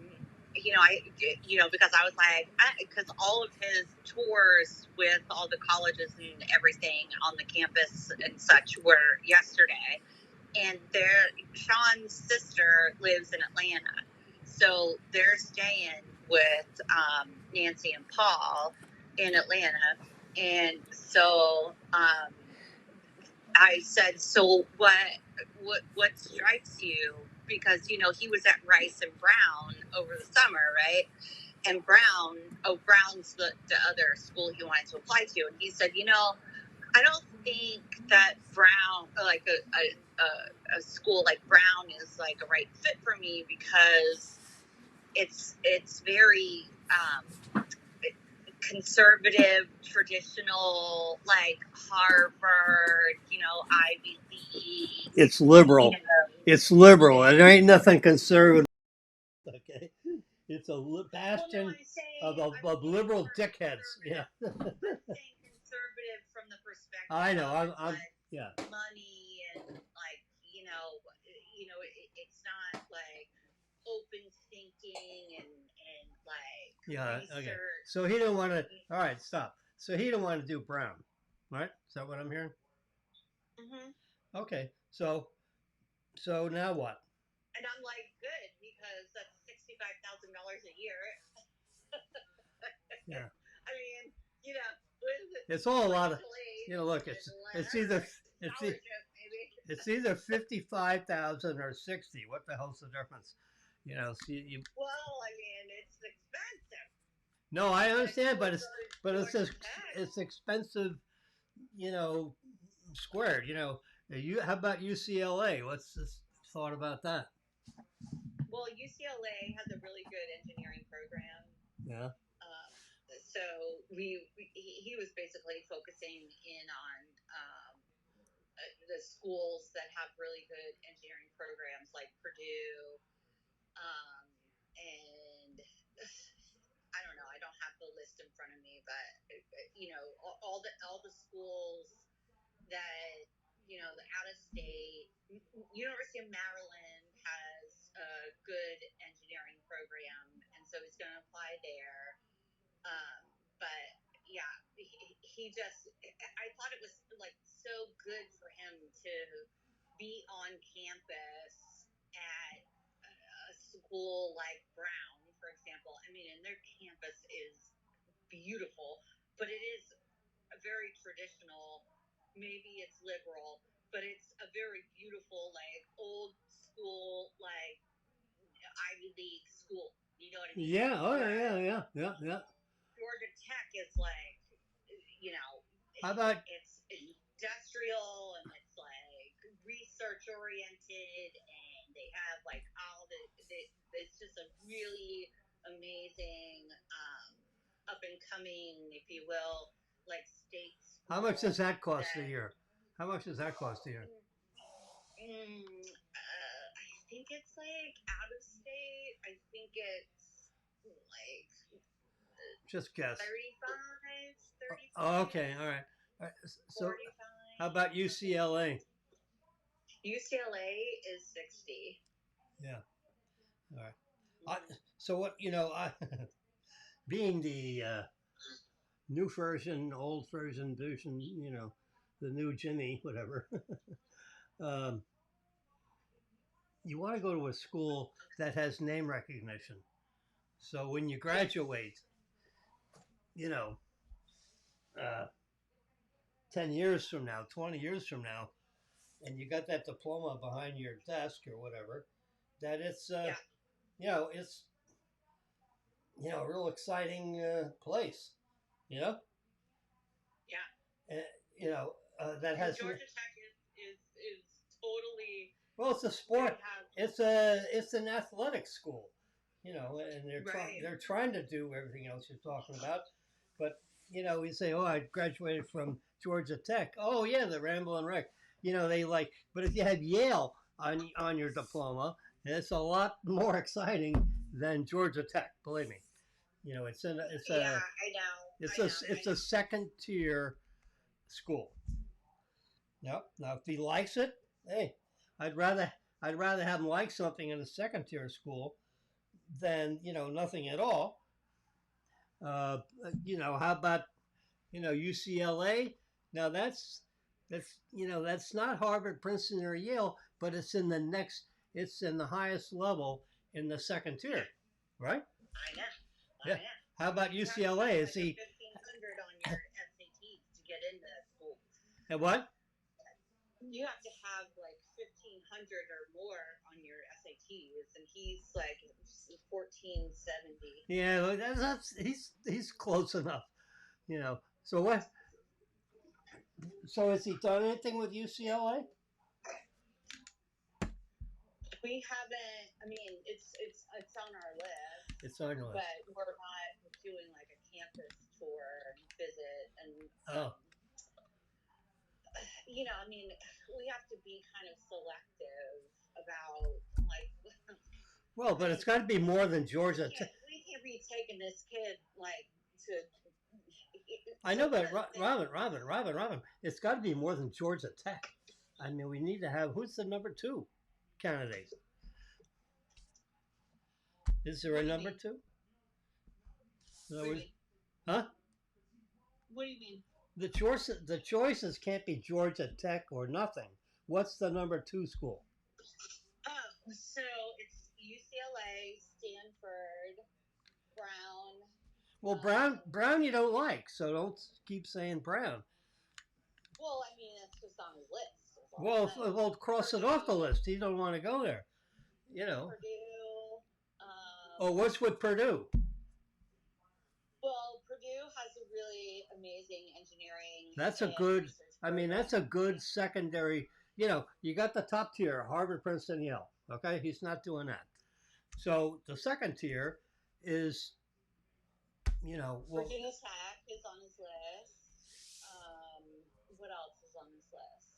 because I was like, because all of his tours with all the colleges and everything on the campus and such were yesterday, and Sean's sister lives in Atlanta, so they're staying with Nancy and Paul in Atlanta. And so I said, so what strikes you? Because, he was at Rice and Brown over the summer, right? And Brown's the other school he wanted to apply to. And he said, I don't think that Brown, like a school like Brown, is like a right fit for me, because it's very conservative, traditional, like Harvard, Ivy League. It's liberal. It's liberal. There ain't nothing conservative. Okay, it's a bastion of liberal dickheads. Yeah. I'm not saying conservative from the perspective. I know. I'm yeah. Money and it's not like open thinking and like research. Okay. So he don't want to. All right, stop. So he don't want to do Brown, right? Is that what I'm hearing? Mm-hmm. Okay. So now what? And I'm like, good, because that's $65,000 a year. Yeah. I mean, it's all a lot of. Look, it's either 55,000 or 60. What the hell's the difference? Well, I mean, it's expensive. No, I understand, but it's expensive. Squared. How about UCLA? What's this thought about that? Well, UCLA has a really good engineering program. Yeah. So he was basically focusing in on the schools that have really good engineering programs, like Purdue, and I don't know. I don't have the list in front of me, but all the schools that the out of state. University of Maryland has a good engineering program, and so he's going to apply there. But yeah, he just, I thought it was like so good for him to be on campus at a school like Brown, for example. I mean, and their campus is beautiful, but it is a very traditional, maybe it's liberal, but it's a very beautiful, like old school, like Ivy League school. You know what I mean? Yeah. Oh yeah. Georgia Tech is like, How about it's industrial, and it's like research oriented, and they have like all it's just a really amazing up and coming, if you will, like state school. how much does that cost a year? How much does that cost a year? I think it's like out of state. I think it's like just guess. 35. Oh, okay, all right. So 45. how about UCLA? UCLA is 60. Yeah. All right. So what being the new version, old version, the new Jimmy, whatever. um, you want to go to a school that has name recognition. So when you graduate, you know, uh, 10 years from now, 20 years from now, and you got that diploma behind your desk or whatever, that it's Yeah. it's a real exciting place. You know, Yeah. and, that And has Georgia Tech is totally. well, it's a sport. It's an athletic school, and they're trying to do everything else you're talking about, but we say, oh, I graduated from Georgia Tech. Oh yeah, the Ramblin' Wreck. They like, but if you have Yale on your diploma, it's a lot more exciting than Georgia Tech. Believe me. Yeah, I know. It's a second tier school. Yep. Now, if he likes it, hey, I'd rather have him like something in a second tier school than nothing at all. How about UCLA? Now that's not Harvard, Princeton, or Yale, but it's in the next. It's in the highest level in the second tier, right? I know. Yeah. How about UCLA? Is he 1,500 on your SATs to get into school? and what? You have to have like 1,500 or more on your SATs, and he's like 1,470. Yeah, he's close enough. So what? So has he done anything with UCLA? We haven't. I mean, it's on our list. It's on your list. But we're not doing like a campus tour and visit, and I mean, we have to be kind of selective about like. Well, but it's got to be more than Georgia. We can't be taking this kid like to. I know, but Robin, it's got to be more than Georgia Tech. I mean, we need to have who's the number 2 candidate? Is there a number 2? Huh? What do you mean? The choices can't be Georgia Tech or nothing. What's the number 2 school? Oh, so it's UCLA, Stanford, Brown. Well, Brown you don't like, so don't keep saying Brown. Well, I mean, it's just on his list. Well, cross it off the list. He don't want to go there. Purdue. What's with Purdue? Well, Purdue has a really amazing engineering. That's a good secondary. You got the top tier, Harvard, Princeton, Yale. Okay, he's not doing that. So the second tier is, Virginia Tech is on his list. What else is on his list?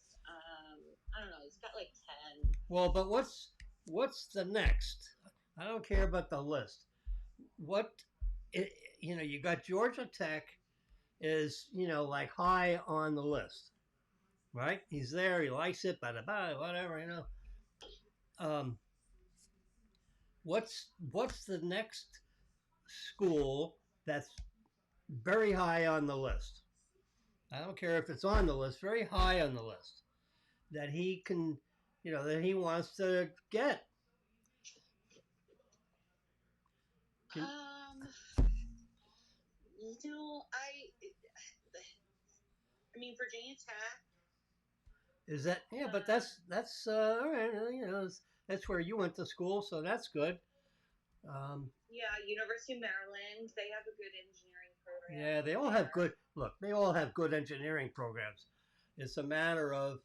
I don't know. He's got like 10. Well, but what's the next? I don't care about the list. You got Georgia Tech is, like high on the list, right? He's there. He likes it, whatever, What's the next school that's very high on the list? I don't care if it's on the list, very high on the list that he can, that he wants to get. I mean, Virginia Tech. Is that but that's all right. That's where you went to school, so that's good. Yeah, University of Maryland. They have a good engineering program. Yeah, they all have good. Look, they all have good engineering programs. It's a matter of,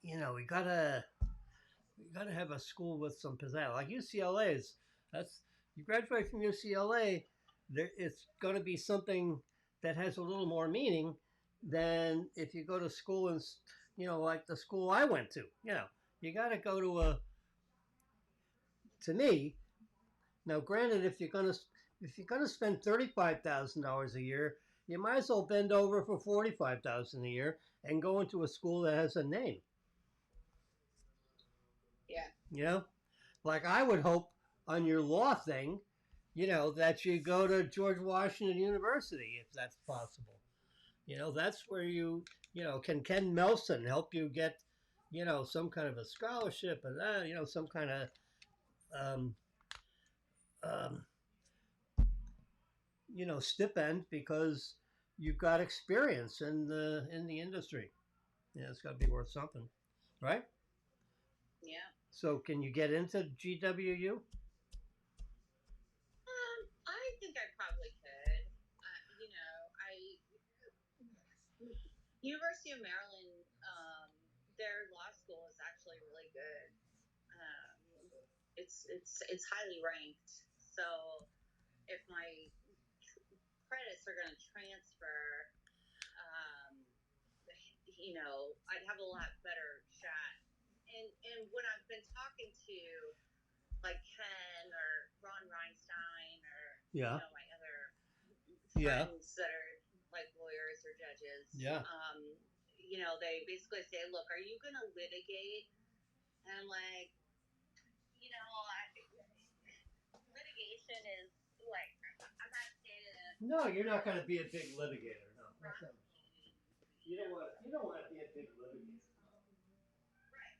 we gotta have a school with some pizzazz. Like UCLA's. You graduate from UCLA, it's going to be something that has a little more meaning than if you go to school and like the school I went to. You got to go to to me. Now, granted, if you're gonna spend $35,000 a year, you might as well bend over for $45,000 a year and go into a school that has a name. Yeah. Like I would hope on your law thing, that you go to George Washington University if that's possible. That's where can Ken Melson help you get, some kind of a scholarship and some kind of stipend because you've got experience in the industry. Yeah, it's got to be worth something, right? Yeah. So, can you get into GWU? I think I probably could. You know, University of Maryland, their law school is actually really good. It's highly ranked. So if my credits are going to transfer, um, you know, I'd have a lot better shot. And when I've been talking to like Ken or Ron Reinstein or you know my other friends that are like lawyers or judges, you know, they basically say, "Look, are you going to litigate?" And I'm like, you know, litigation is like I'm not saying. No, you're not going to be a big litigator. No, you don't want. You don't want to be a big litigator. Right.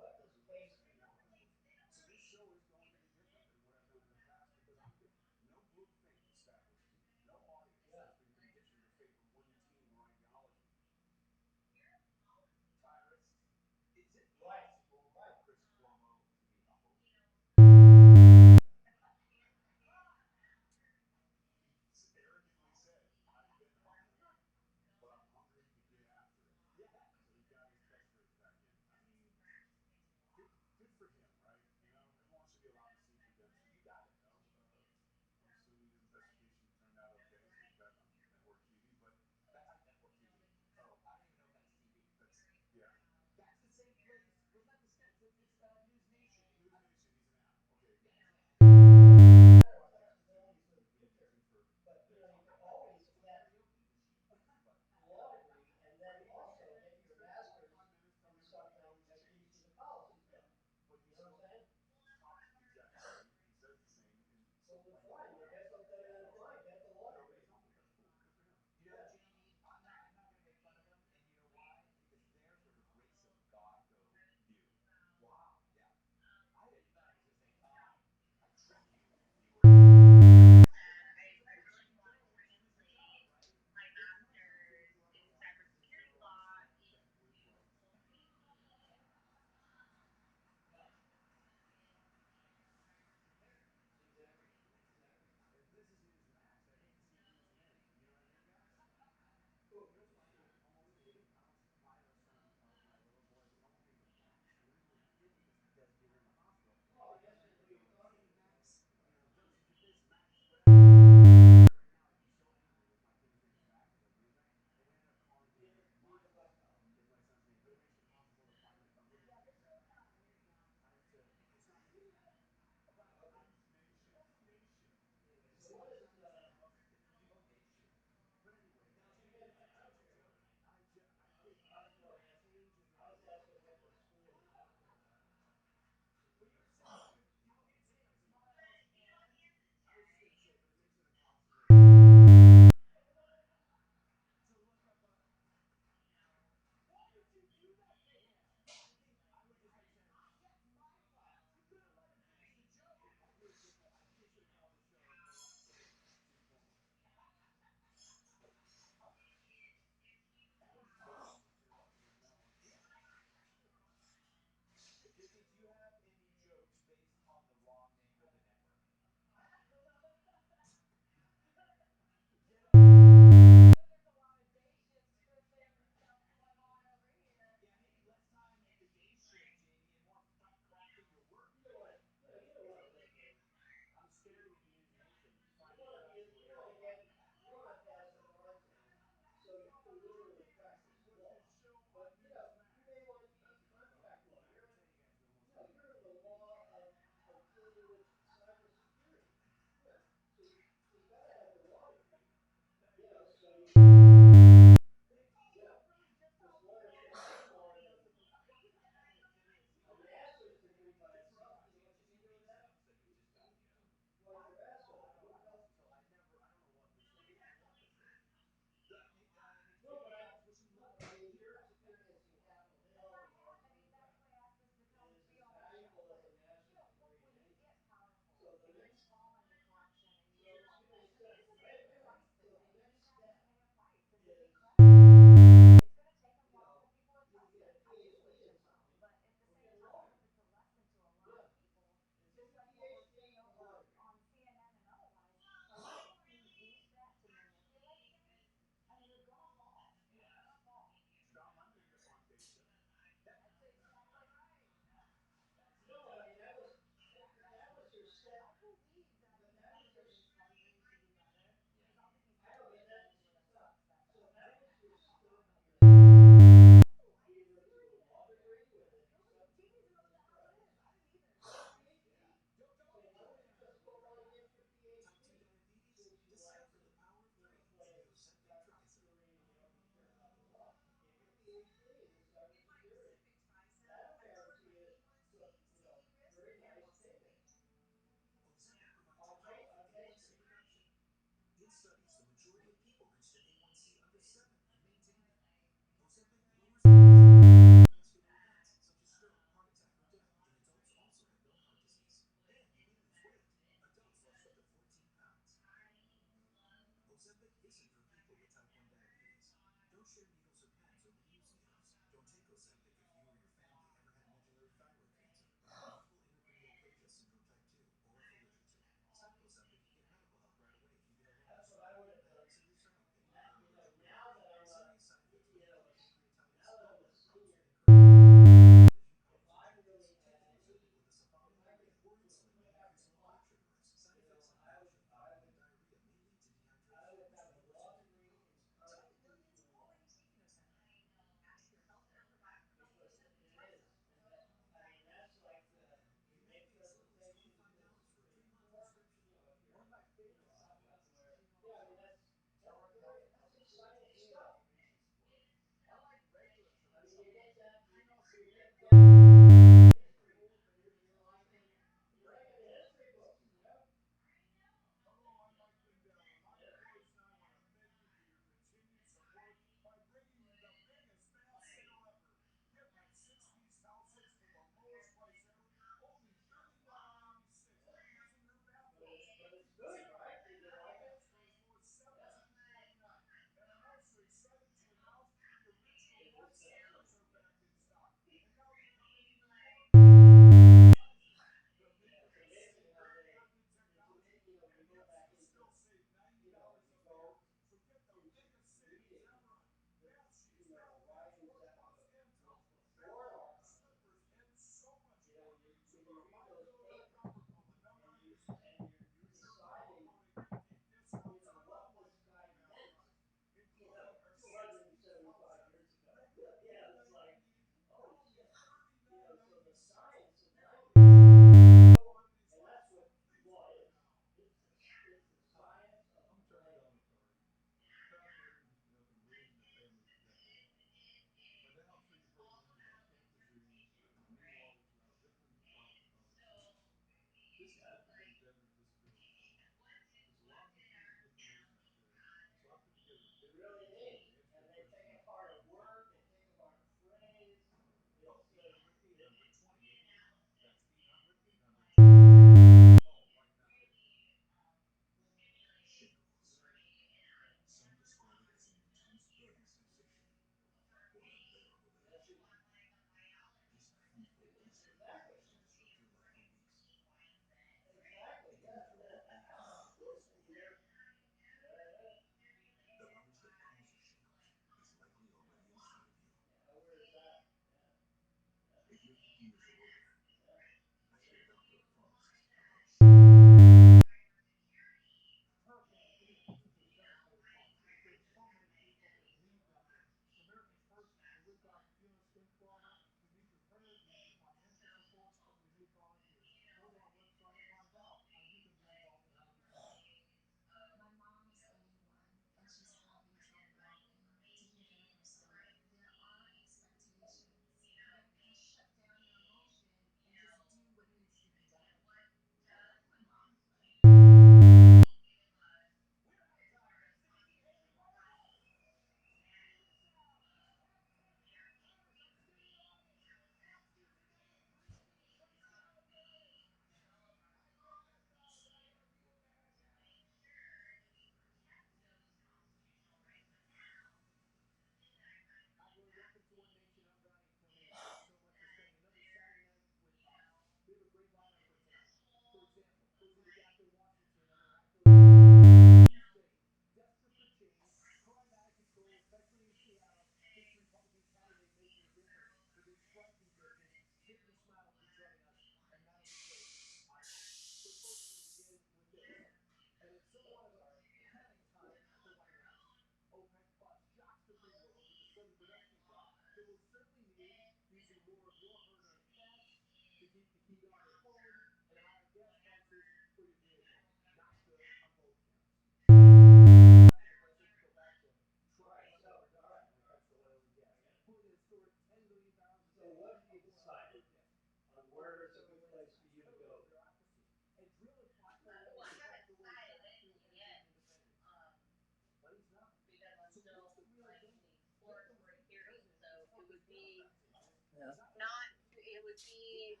Not, it would be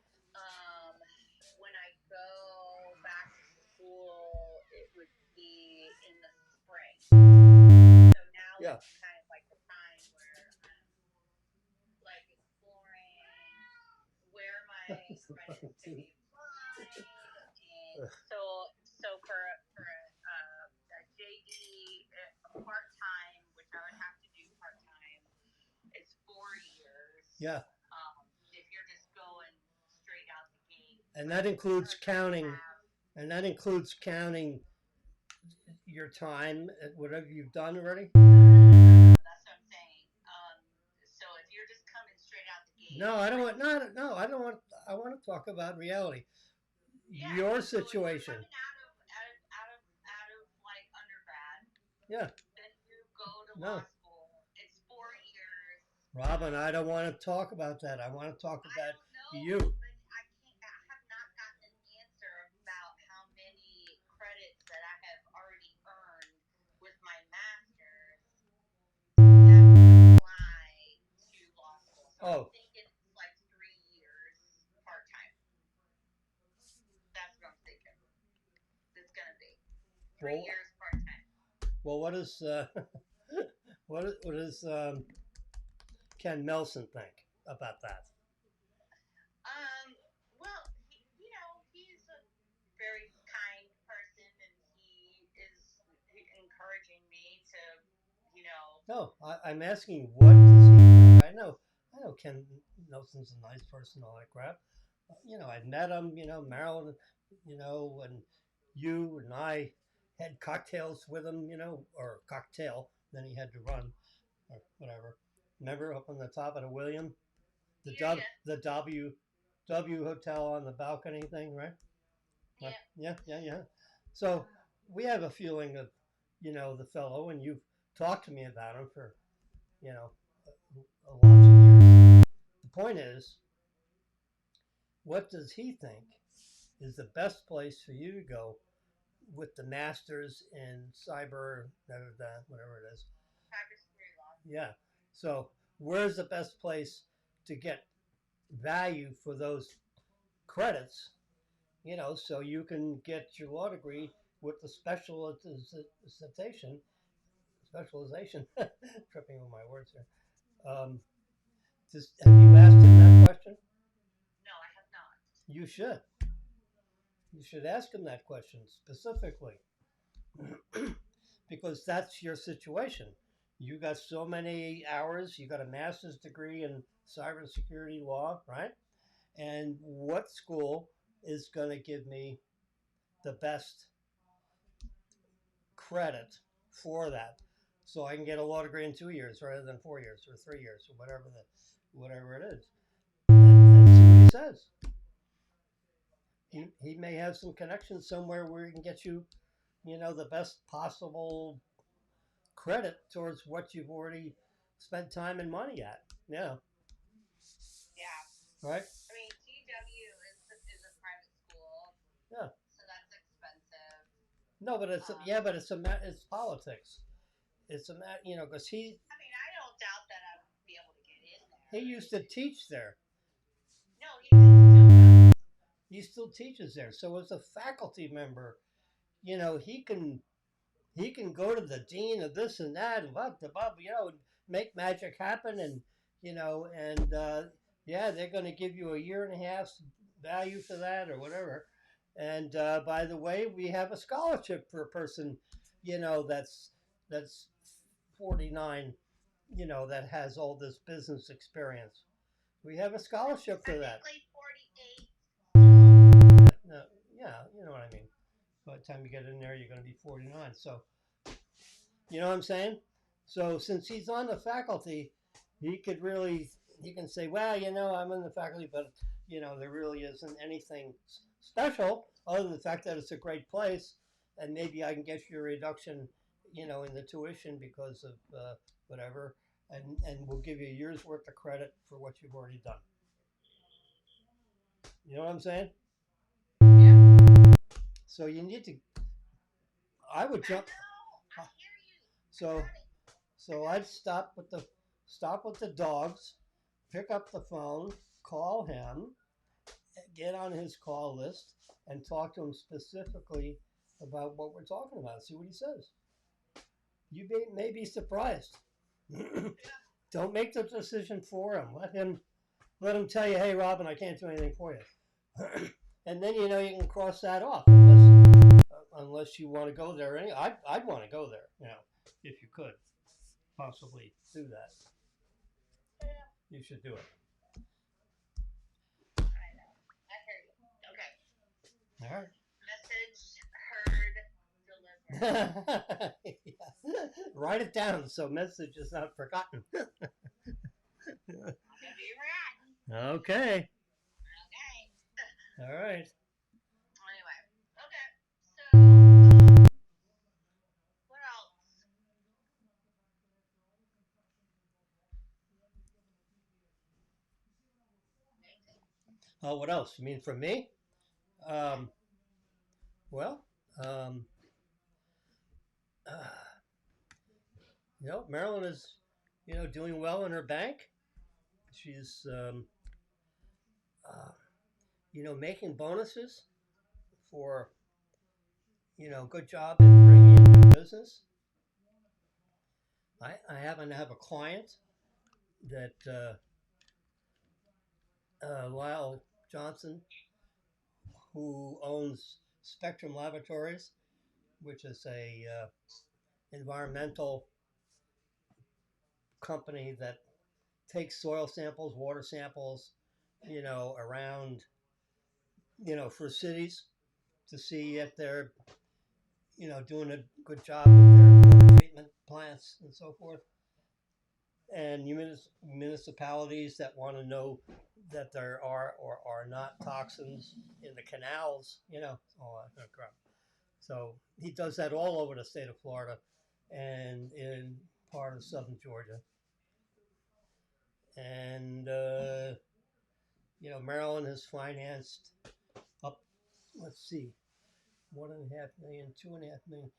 when I go back to school, it would be in the spring. So now Yeah. it's kind of like the time where I'm like exploring where my credits can be applied, and so for a JD part time, which I would have to do part time, it's 4 years. Yeah. If you're just going straight out the gate, And that includes counting. And that includes counting your time at whatever you've done already. That's what I'm saying. So if you're just coming straight out the gate, No, I don't want. No, I don't want. I want to talk about reality. yeah, Your so situation. if you're coming out of like undergrad, Yeah. then you go to No. law school. It's 4 years. Robin, I don't want to talk about that. I want to talk about you. But I have not gotten an answer about how many credits that I have already earned with my master's that would apply to law school. So I'm thinking it's like 3 years part time. That's what I'm thinking. It's gonna be 3 years part time. Well, what is what does Ken Melson think about that? Well, he's a very kind person, and he is encouraging me to, No, I'm asking what does he think? I know Ken Nelson's a nice person, all that crap. I met him. Marilyn. And you and I had cocktails with him. Or cocktail. Then he had to run, or whatever. Remember up on the top of the William, the W Hotel on the balcony thing, right? Yeah. So we have a feeling of, the fellow, and you've talked to me about him for, lots of years. The point is, what does he think is the best place for you to go with the masters in cyber, whatever it is. Cybersecurity law. Yeah. So where's the best place to get value for those credits? So you can get your law degree with the specialization. Tripping with my words here. Have you asked him that question? No, I have not. You should. You should ask him that question specifically. Because that's your situation. You got so many hours, you got a master's degree in cybersecurity law, right? And what school is going to give me the best credit for that? So I can get a law degree in 2 years rather than 4 years or 3 years or whatever it is. And see what he says. He may have some connections somewhere where he can get you, the best possible credit towards what you've already spent time and money at. Yeah. Yeah. Right? I mean, TW is a private school. Yeah. So that's expensive. No, but it's politics. It's because I mean, I don't doubt that I would be able to get in there. he used to teach there. No, he still does. He still teaches there. So as a faculty member, he can go to the dean of this and that and make magic happen they're going to give you a year and a half's value for that or whatever. And by the way, we have a scholarship for a person, that's 49, that has all this business experience. We have a scholarship for that. Technically 48. Yeah, you know what I mean. By the time you get in there, you're going to be 49. So, you know what I'm saying? So, since he's on the faculty, he can say, well, I'm in the faculty, but, there really isn't anything special other than the fact that it's a great place. And maybe I can get you a reduction, in the tuition because of whatever. And we'll give you a year's worth of credit for what you've already done. You know what I'm saying? Yeah. So you need to. I would jump. I hear you. So I'd stop with the dogs, pick up the phone, call him, get on his call list, and talk to him specifically about what we're talking about. See what he says. You may be surprised. Don't make the decision for him. Let him tell you, hey, Robin, I can't do anything for you. And then you can cross that off unless you want to go there. I'd want to go there, if you could possibly do that. You should do it. I know. I hear you. Okay. All right. Message heard, delivered. Yeah. Write it down so message is not forgotten. Okay. All right. Anyway, okay. So, what else? Oh, what else? You mean from me? Well, Marilyn is, doing well in her bank. She's, making bonuses for, good job in bringing in new business. I happen to have a client that Lyle Johnson, who owns Spectrum Laboratories, which is a environmental company that takes soil samples, water samples, around, for cities to see if they're, doing a good job with their water treatment plants and so forth. And municipalities that want to know that there are or are not toxins in the canals, all that crap. So he does that all over the state of Florida and in part of southern Georgia. And, Maryland has financed up, let's see, 1.5 million, 2.5 million.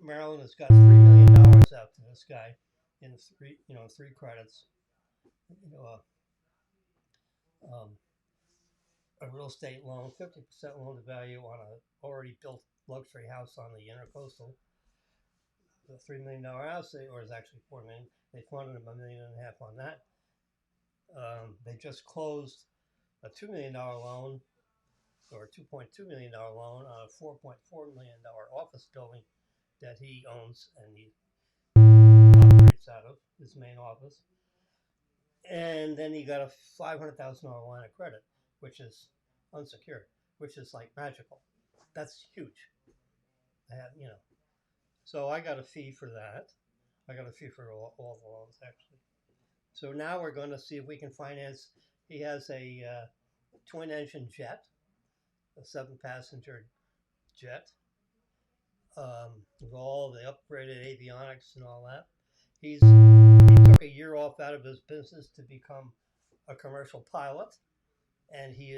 Maryland has got $3 million out to this guy in three credits. You know, a real estate loan, 50% loan to value on a already built luxury house on the intercoastal. The $3 million house, or is actually 4 million. They funded him $1.5 million on that. They just closed a $2 million loan or $2.2 million loan on a $4.4 million office building that he owns and he operates out of his main office. And then he got a $500,000 line of credit, which is unsecured, which is like magical. That's huge. So I got a fee for that. I got a fee for all the loans, actually. So now we're going to see if we can finance. He has a twin-engine jet, a 7-passenger jet, with all the upgraded avionics and all that. He took a year off out of his business to become a commercial pilot, and he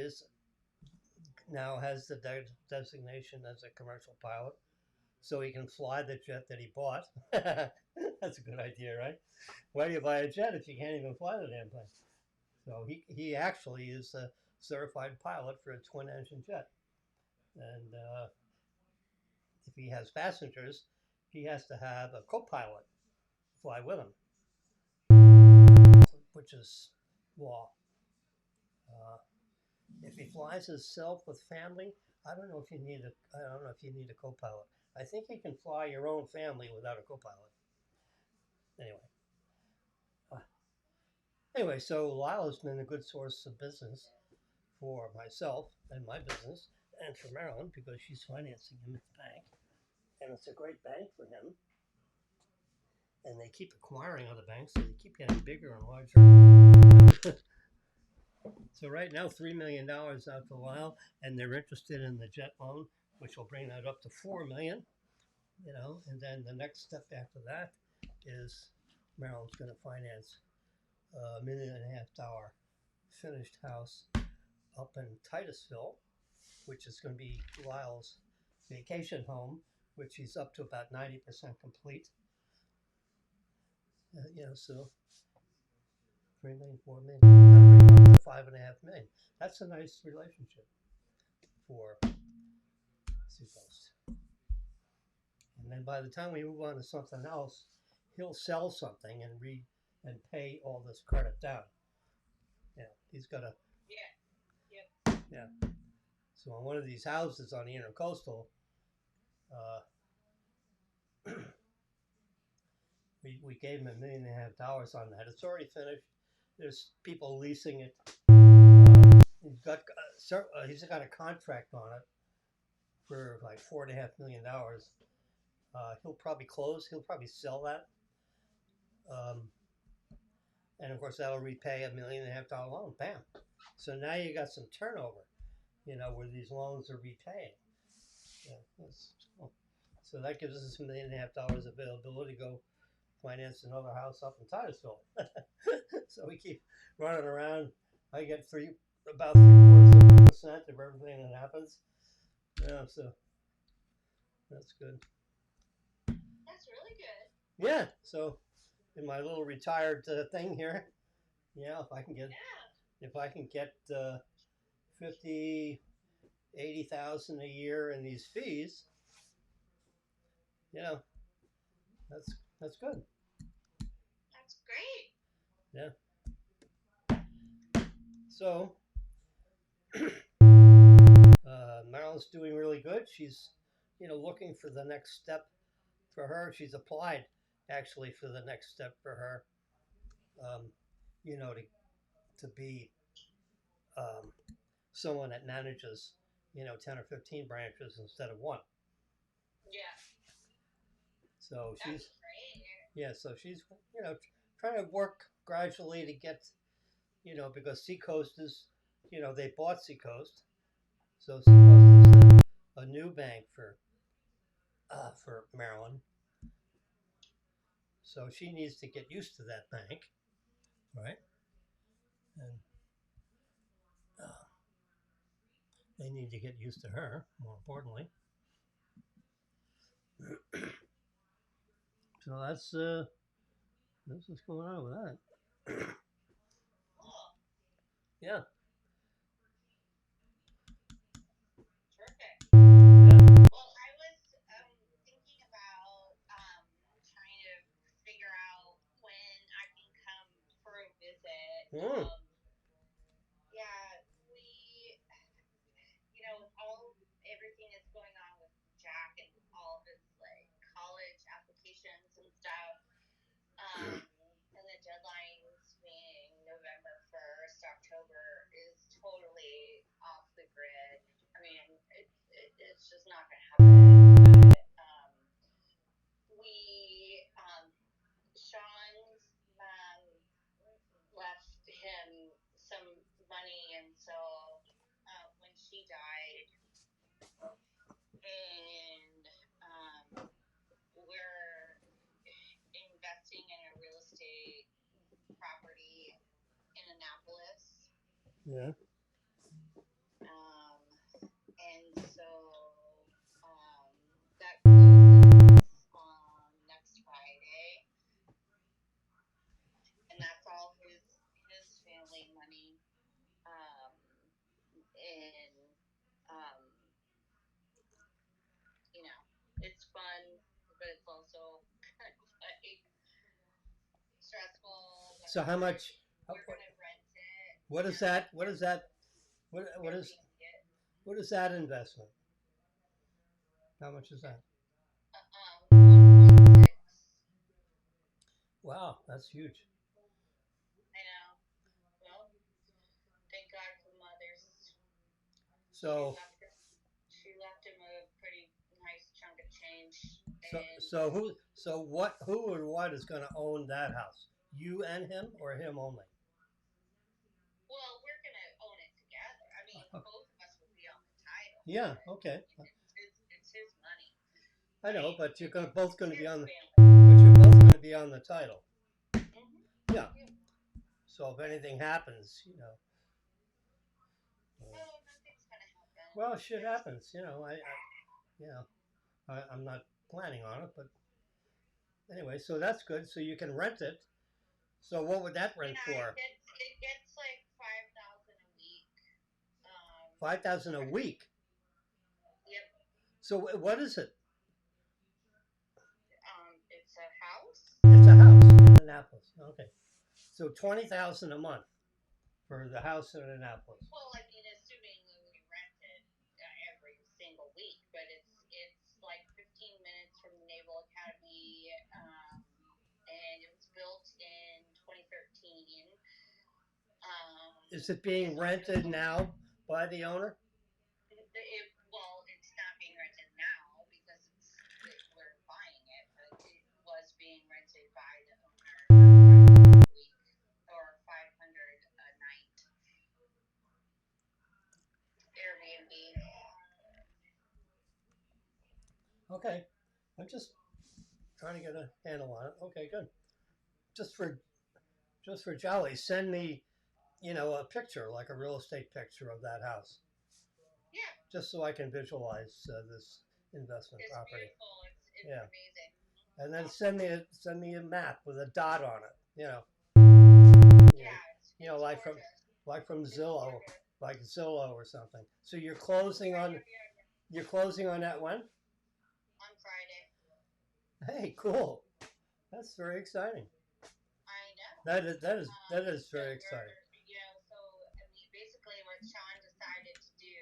now has the designation as a commercial pilot, so he can fly the jet that he bought. That's a good idea, right? Why do you buy a jet if you can't even fly the damn thing? So he actually is a certified pilot for a twin-engine jet, and if he has passengers, he has to have a co-pilot fly with him, which is law. If he flies himself with family, I don't know if you need a co-pilot. I think you can fly your own family without a co-pilot. Anyway, so Lyle has been a good source of business for myself and my business, and for Marilyn, because she's financing him at the bank, and it's a great bank for him. And they keep acquiring other banks, so they keep getting bigger and larger. So right now, $3 million out to Lyle, and they're interested in the jet loan, which will bring that up to $4 million. And then the next step after that is Maryland's going to finance a $1.5 million finished house up in Titusville, which is going to be Lyle's vacation home, which he's up to about 90% complete. So 3 million, 4 million, that'll bring up to 5.5 million. That's a nice relationship for Seacoast. And then by the time we move on to something else, he'll sell something and pay all this credit down. He's got a yeah. So on one of these houses on the intercoastal, we gave him $1.5 million on that. It's already finished. There's people leasing it. He's got a contract on it for like $4.5 million. He'll probably close. He'll probably sell that. And of course that'll repay $1.5 million loan. Bam. So now you got some turnover, where these loans are repaying. So that gives us $1.5 million availability to go finance another house up in Titusville. So we keep running around. I get about 3/4% of everything that happens. So that's good. That's really good. Yeah. So in my little retired thing here, if I can get 50, 80,000 a year in these fees, that's good. That's great. Yeah. So Marilyn's doing really good. She's looking for the next step for her. She's applied actually for the next step for her, to be someone that manages 10 or 15 branches instead of one. Yeah. So That's great. Yeah, so she's trying to work gradually to get, because Seacoast is, they bought Seacoast, so Seacoast is a new bank for Maryland. So she needs to get used to that bank, right? And They need to get used to her, more importantly. So that's what's going on with that. Cool. Yeah. Terrific. Yeah. Well, I was thinking about trying to figure out when I can come for a visit. Mm. Yeah, we, with everything that's going on with Jack and all of his like college applications and stuff, and the deadlines being November 1st, October is totally off the grid. I mean, it's just not going to happen. But Sean's left him some money, and so when she died, and we're investing in a real estate property in Annapolis. Yeah. And so that closes on next Friday, and that's all his family money. And it's fun, but it's also kind of like stressful. So how much? We're gonna rent it. What is that? What is that? What is that investment? How much is that? 1.6. Wow, that's huge. I know. Well, thank God for mothers. So she left him a pretty nice chunk of change. Who or what is going to own that house? You and him, or him only? Well, we're going to own it together. I mean, both of us will be on the title. Yeah. Okay. It's his money. I know, but you're both going to be on the. Family. But you're both going to be on the title. Mm-hmm. Yeah. So if anything happens, Nothing's gonna happen. well, shit happens. I'm not planning on it, but anyway, so that's good. So you can rent it. So what would that rent for? It gets like $5,000 a week. 5,000 a week. Yep. So what is it? It's a house. It's a house in Annapolis. Okay. So 20,000 a month for the house in Annapolis. Well, I mean, assuming we rent it every single week, but it's like 15 minutes from the Naval Academy, and it was built in 2013. Is it being rented now by the owner? It's not being rented now because we're buying it, but it was being rented by the owner for $5 a week or $500 a night. Airbnb. Okay. I'm just trying to get a handle on it. Okay, good. Just for jolly, send me, a picture, like a real estate picture of that house. Yeah. Just so I can visualize this investment property. Beautiful. It's amazing. And then send me a map with a dot on it. Like from Zillow, like Zillow or something. So you're closing on that when? On Friday. Hey, cool. That's very exciting. I know. That is very exciting. So I mean, basically, what Sean decided to do,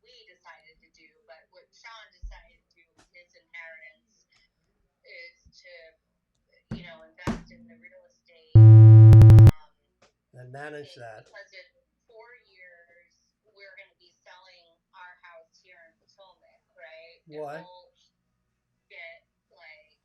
we decided to do, but what Sean decided to do with his inheritance is to, invest in the real estate and manage that. Because in 4 years, we're going to be selling our house here in Potomac, right? Why? And we'll get like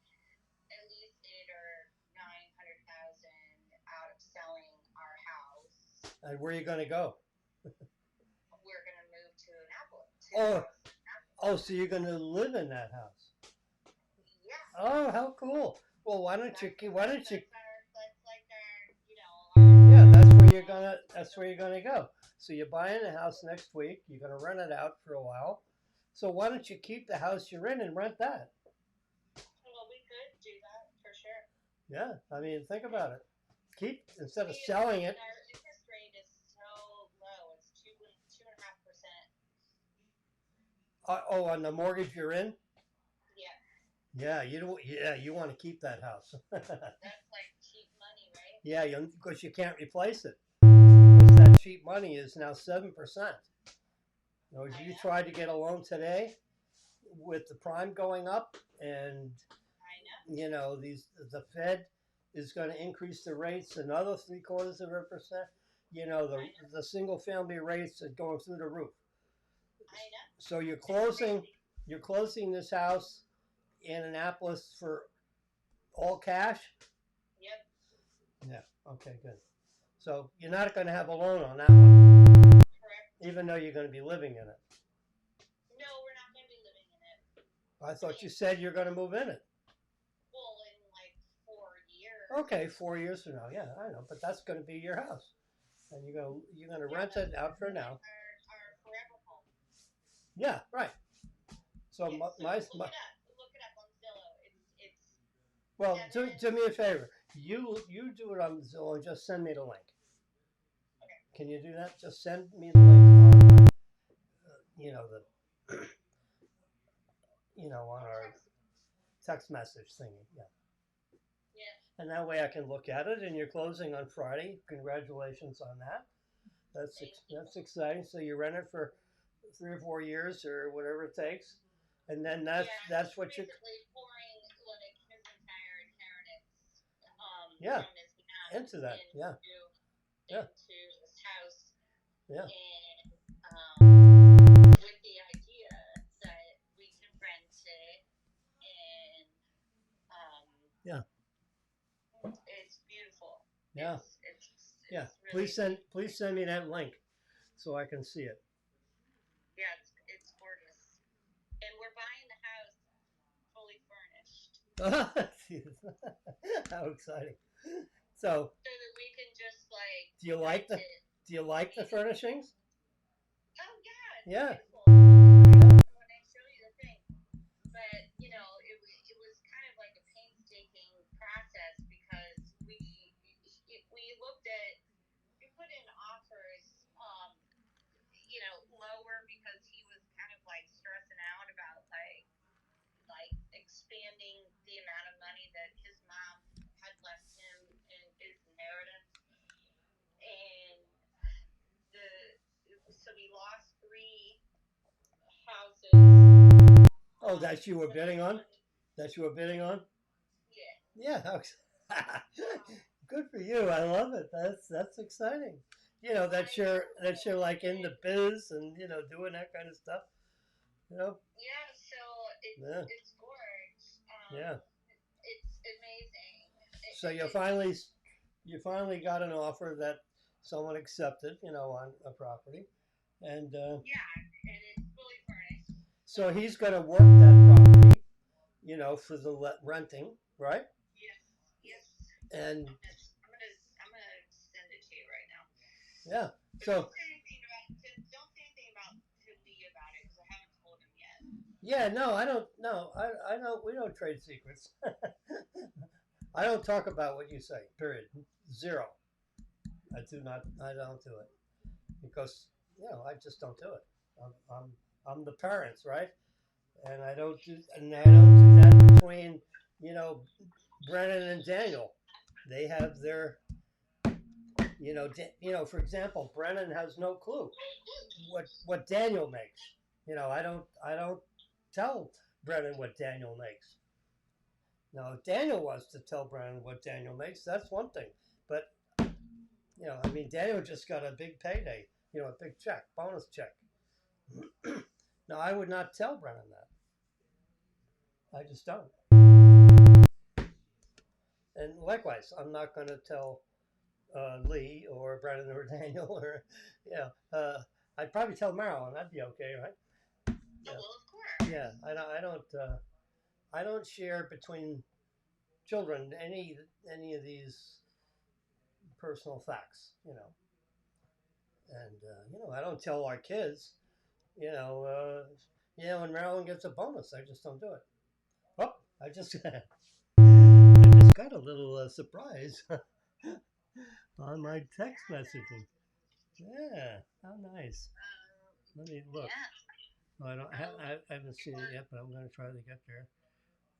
at least $800,000 or $900,000 out of selling our house. And where are you going to go? We're going to move to Annapolis. So you're going to live in that house? Yeah. Oh, how cool! Well, why don't you? That's like our, Yeah, that's where you're gonna go. So you're buying a house next week. You're going to rent it out for a while. So why don't you keep the house you're in and rent that? Well, we could do that for sure. Yeah, I mean, think about it. Keep instead of selling it. Our interest rate is so low; it's 2.5%. Oh, on the mortgage you're in. Yeah. Yeah, you don't. Yeah, you want to keep that house. That's like cheap money, right? Yeah, because you can't replace it. Because that cheap money is now 7%. You know, you tried to get a loan today with the prime going up, and you know the Fed is going to increase the rates another 0.75%. You know the single family rates are going through the roof. I know. So you're closing this house in Annapolis for all cash. Yep. Yeah. Okay. Good. So you're not going to have a loan on that one. Correct. Even though you're going to be living in it. No, we're not going to be living in it. I thought you said you're going to move in it. Well, in like 4 years. Okay, 4 years from now. Yeah, I know, but that's going to be your house, and you're going to rent it out for now. Our forever home. Yeah, right. So yeah, look it up on Zillow. It's well, do me a favor. You do it on Zillow and just send me the link. Okay. Can you do that? Just send me the link on my, on our text message thingy. Yeah. Yeah. And that way I can look at it. And you're closing on Friday. Congratulations on that. That's exciting. So you rent it for 3 or 4 years or whatever it takes, and then that's what you. Pouring like his entire inheritance. Yeah. From his dad Into that. Into this house. Yeah. And with the idea that we can rent it, and yeah. It's beautiful. Yeah. It's really please send me that link so I can see it. Yeah, it's gorgeous. And we're buying the house fully furnished. How exciting. So that we can just like do you like the furnishings? Oh yeah. Yeah. When I show you the thing. But it was kind of like a painstaking process because we put in offers, lower because he was kind of like stressing out about like expanding the amount of money that his mom had left him in his inheritance, and so we lost 3 houses. Oh, that you were bidding on? That you were bidding on? Yeah. Yeah. Good for you. I love it. That's exciting. That you're like in the biz and doing that kind of stuff. Yeah. So it's gorgeous. Yeah. It's amazing. So you finally got an offer that someone accepted, on a property, and and it's fully furnished. So he's going to work that property, for the renting, right? Yes. And I'm gonna send it to you right now. Yeah. But So don't say anything about to Lee about it because I haven't told him yet. Yeah, no, I don't. No, I don't. We don't trade secrets. I don't talk about what you say. Period. Zero. I do not. I don't do it because I just don't do it. I'm the parents, right? And I don't do that between Brennan and Daniel. They have their for example, Brennan has no clue what Daniel makes. I don't tell Brennan what Daniel makes. Now, if Daniel wants to tell Brennan what Daniel makes, that's one thing. But Daniel just got a big payday, a big check, bonus check. Now, I would not tell Brennan that. I just don't. And likewise, I'm not going to tell Lee or Brennan or Daniel or I'd probably tell Marilyn. That'd be okay, right? Yeah. Well, of course. Yeah, I don't share between children any of these personal facts, And I don't tell our kids, when Marilyn gets a bonus, I just don't do it. Oh, I just got a little surprise on my text messaging. Yeah, how nice. Let me look. Yeah. Well, I haven't seen it yet, but I'm going to try to get there.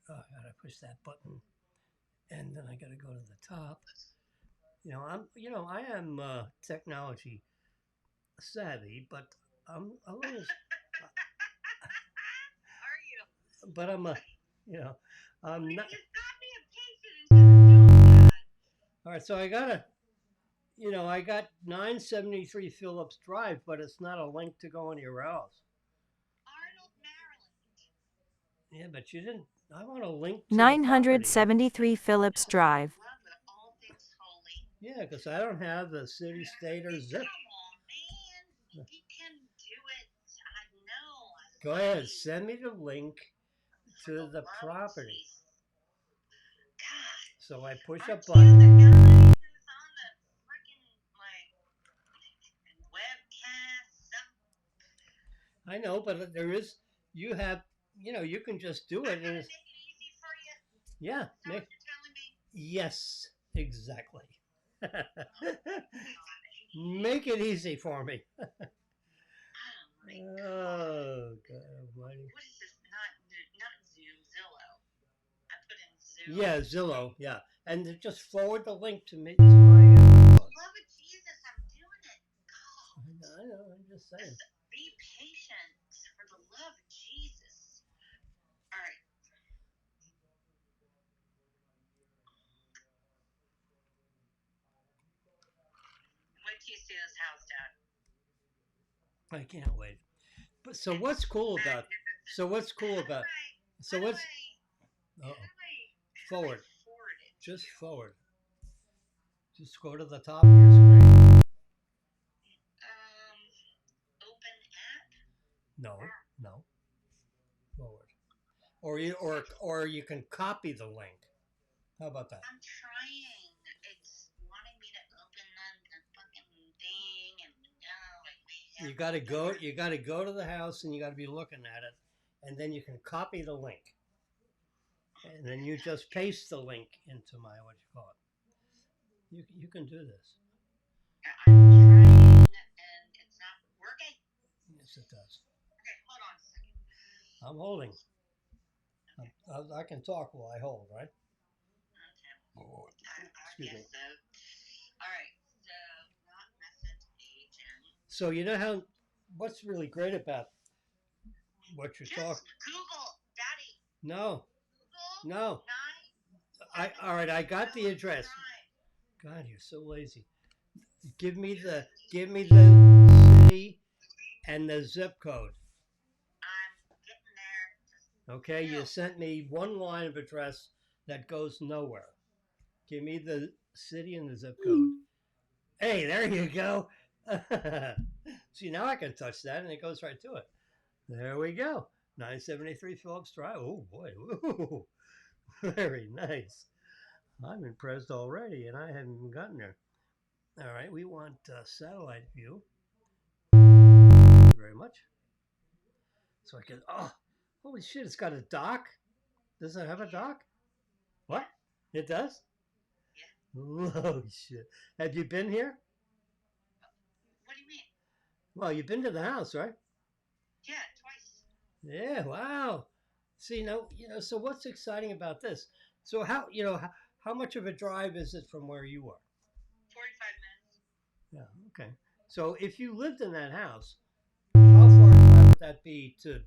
Oh, I gotta push that button, and then I gotta go to the top. I am technology savvy, but I'm a little. Are you? But I'm I'm not. You got me impatient instead of doing that. All right, so I got 973 Phillips Drive, but it's not a link to go anywhere else. Arnold, Maryland. Yeah, but you didn't. I want a link to 973 Phillips Drive. Love that all things holy. Yeah, because I don't have the city, state, or zip. Come on, man. You can do it. I know. Go ahead, send me the link to the property. God. So I push a Aren't button. you the guy who's on the freaking webcast? I know, but you have, you can just do it. I'm gonna make it easy for you. Yeah. Is that what you're telling me? Yes, exactly. Make it easy for me. Oh my God. Oh, God almighty. What is this? Not Zoom, Zillow. I put in Zoom. Yeah, Zillow. Yeah, and just forward the link to me. To my love of Jesus, I'm doing it. God. I know. I'm just saying. Be patient for the love of Jesus. All right. Wait till you see this house, Dad. I can't wait. But so what's cool about? So what's cool about? So what's? Forward. Just forward. Just go to the top of your screen. Open app. No. Forward. Or you can copy the link. How about that? I'm trying. It's wanting me to open the fucking thing, and You gotta go to the house, and you gotta be looking at it, and then you can copy the link, and then you just paste the link into my You can do this. I'm trying, and it's not working. Yes, it does. Okay, hold on a second. I'm holding. Okay. I can talk while I hold, right? Okay. Oh, Excuse me. So. All right. So, not message agent. So what's really great about what you're talking? Google, Daddy. No. Google. No. All right. I got the address. God, you're so lazy. Give me the city and the zip code. I'm getting there. Okay, you sent me one line of address that goes nowhere. Give me the city and the zip code. Hey, there you go. See, now I can touch that and it goes right to it. There we go. 973 Phillips Drive. Oh, boy. Ooh, very nice. I'm impressed already, and I haven't even gotten there. All right, we want satellite view. Thank you very much. So I can, holy shit, it's got a dock. Does it have a dock? What? It does? Yeah. Oh, shit. Have you been here? What do you mean? Well, you've been to the house, right? Yeah, twice. Yeah, wow. See, now, so what's exciting about this? So how much of a drive is it from where you are? 45 minutes. Yeah, okay. So if you lived in that house, how far away would that be to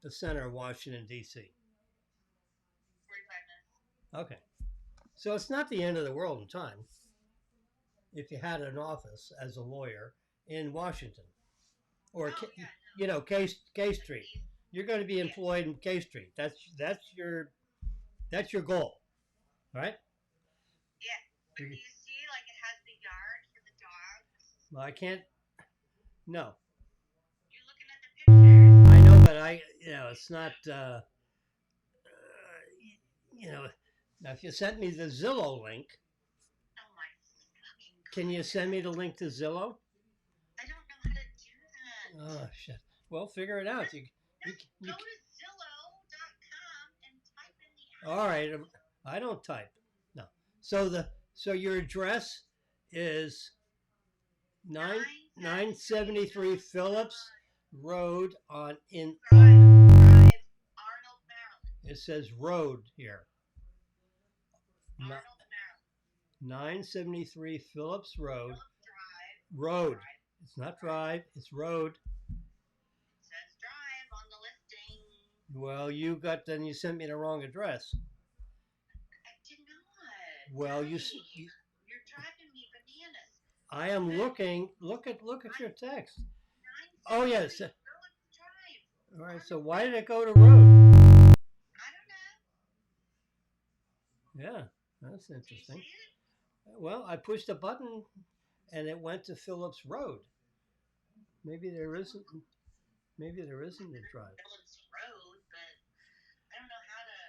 the center of Washington, D.C.? 45 minutes. Okay. So it's not the end of the world in time if you had an office as a lawyer in Washington or, K Street. You're going to be employed in K Street. That's your goal, right? Yeah. But do you see, like, it has the yard for the dogs? Well, I can't. No. You're looking at the pictures. I know, but it's not. Now if you sent me the Zillow link, oh my fucking God. Can you send me the link to Zillow? Oh shit. Well, figure it out. You Go to Zillow.com and type in the all right. I don't type. No. So your address is 973 Phillips Road in Drive, Arnold, Maryland. it says road here. Arnold, Maryland. 973 Phillips Road. Phillips Drive. Road. It's not drive, it's road. It says drive on the listing. Well, you sent me the wrong address. I did not. Well, you're driving me bananas. I am looking. Look at your text. Oh yes. Phillips Drive. All right. So why did it go to road? I don't know. Yeah, that's interesting. Do you see it? Well, I pushed a button, and it went to Phillips Road. Maybe there isn't. Maybe there isn't a drive. Phillips Road, but I don't know how to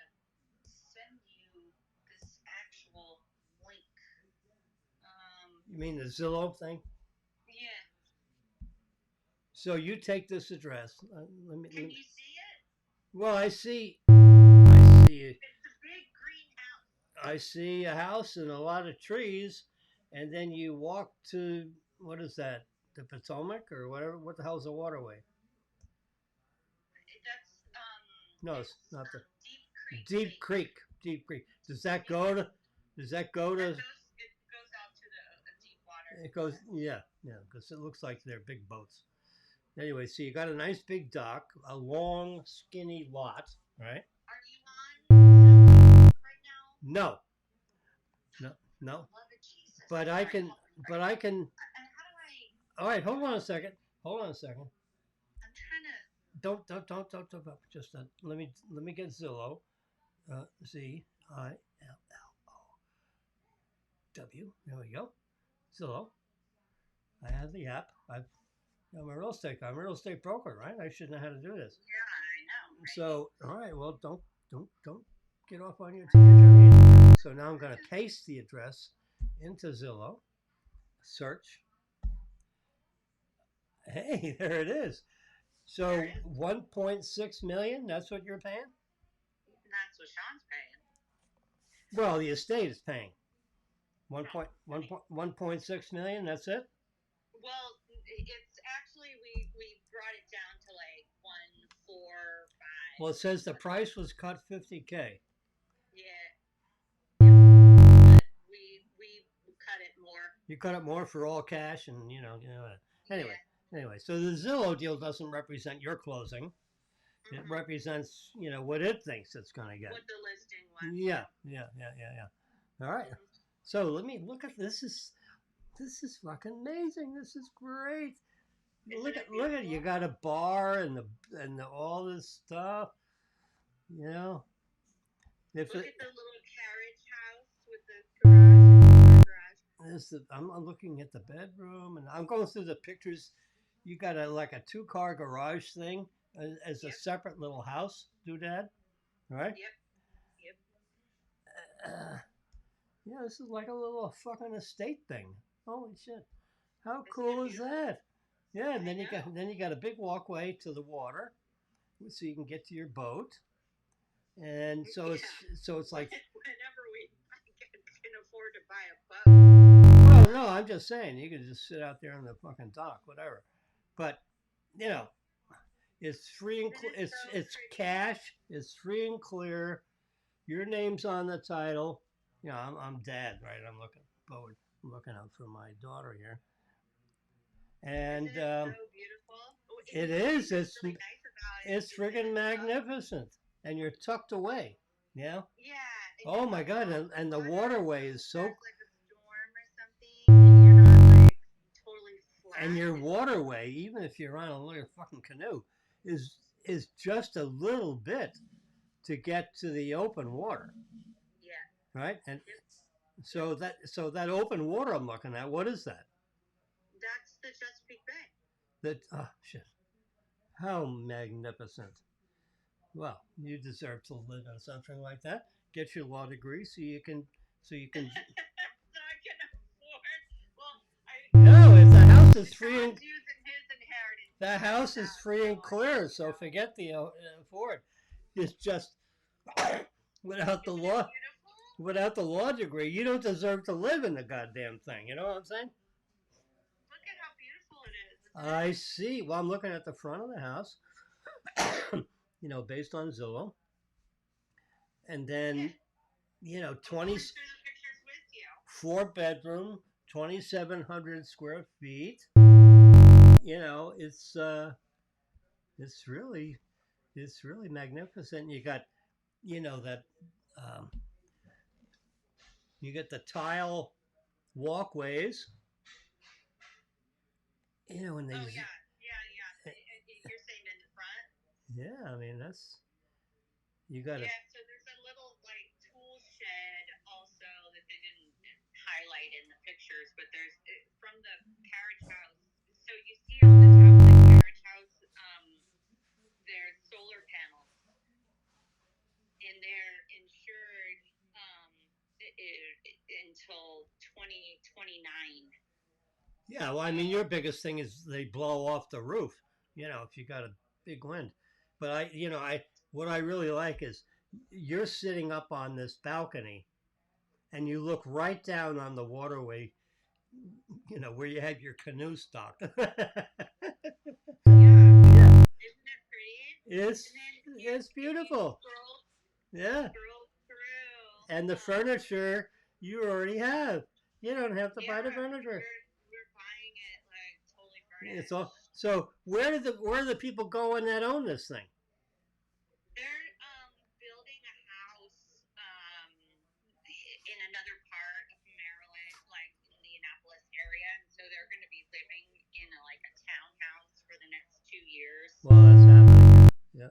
send you this actual link. You mean the Zillow thing? Yeah. So you take this address. Can you see it? Well, I see. It's a big green house. I see a house and a lot of trees, and then you walk to what is that? The Potomac or whatever? What the hell's a waterway? That's No, it's not the Deep Creek. Deep Creek. Does that go to? It goes out to the deep water. It goes. Yeah, because it looks like they're big boats. Anyway, so you got a nice big dock, a long, skinny lot, right? Are you on right now? No. Love it, Jesus. But I can. And how do I? All right, hold on a second. I'm trying to. Don't. Just let me get Zillow. ZILLOW. There we go. Zillow. I have the app. I'm a real estate broker, right? I should know how to do this. Yeah, I know. Right? So, all right. Well, don't get off on your tangent. So now I'm going to paste the address into Zillow. Search. Hey, there it is. So 1.6 million. That's what you're paying. That's what Sean's paying. Well, the estate is paying 1.6 million. That's it. Well, it's actually we brought it down to like 1.45. Well, it says the price was cut $50K. Yeah. But we cut it more. You cut it more for all cash, and anyway. Yeah. Anyway, so the Zillow deal doesn't represent your closing. Mm-hmm. It represents, what it thinks it's going to get. What the listing was. Yeah. All right. So let me look at this. This is fucking amazing. This is great. Look at it. You got a bar and all this stuff. Look at the little carriage house with the garage. I'm looking at the bedroom, and I'm going through the pictures. You got a 2-car garage thing as a separate little house, doodad, right? Yep. Yeah, this is like a little fucking estate thing. Holy shit! How cool is that? Yeah, and then you got a big walkway to the water, so you can get to your boat, and so it's like. Whenever we can afford to buy a boat. Well, no, I'm just saying you can just sit out there on the fucking dock, whatever. But it's free and it's cash. It's free and clear. Your name's on the title. I'm dad, right? I'm looking forward. I'm looking out for my daughter here. And Isn't it so beautiful? It is. It's really nice it's friggin' magnificent, and you're tucked away. Yeah. Yeah. Oh my God! And the waterway is so. Like a storm or something, and you're not like totally flat. And your waterway, even if you're on a little fucking canoe, is just a little bit to get to the open water. Yeah. Right. And so that open water I'm looking at, what is that? That's the Chesapeake Bay. Oh shit! How magnificent! Well, you deserve to live in something like that. Get your law degree so you can. So I can afford. Well, no, if the house is free and. Using his inheritance. That house is free and clear, so forget the Ford. It's just without the Isn't law, it beautiful? without the law degree, you don't deserve to live in the goddamn thing. You know what I'm saying? Look at how beautiful it is. I see. Well, I'm looking at the front of the house, based on Zillow, and then 20 I'll through the pictures with you. 4-bedroom, 2,700 square feet. It's really magnificent. You got that um, you get the tile walkways. And these. Oh yeah. You're saying in the front? Yeah, I mean you got Yeah, so there's a little like tool shed also that they didn't highlight in the pictures, but there's from the carriage house. So you see on the top of the carriage house, there's solar panels, and they're insured until 2029. Yeah, well, I mean, your biggest thing is they blow off the roof. If you got a big wind. But what I really like is you're sitting up on this balcony, and you look right down on the waterway. Where you have your canoe stocked. Yeah. Isn't it pretty? It's beautiful. Yeah. Scroll through. And the furniture you already have. You don't have to buy the furniture. We're buying it like totally furnished. So where do the people go in that own this thing? They're building a house in another part of Maryland, like in the Annapolis area, and so they're going to be living in a townhouse for the next 2 years. Well, that's happening. Yeah.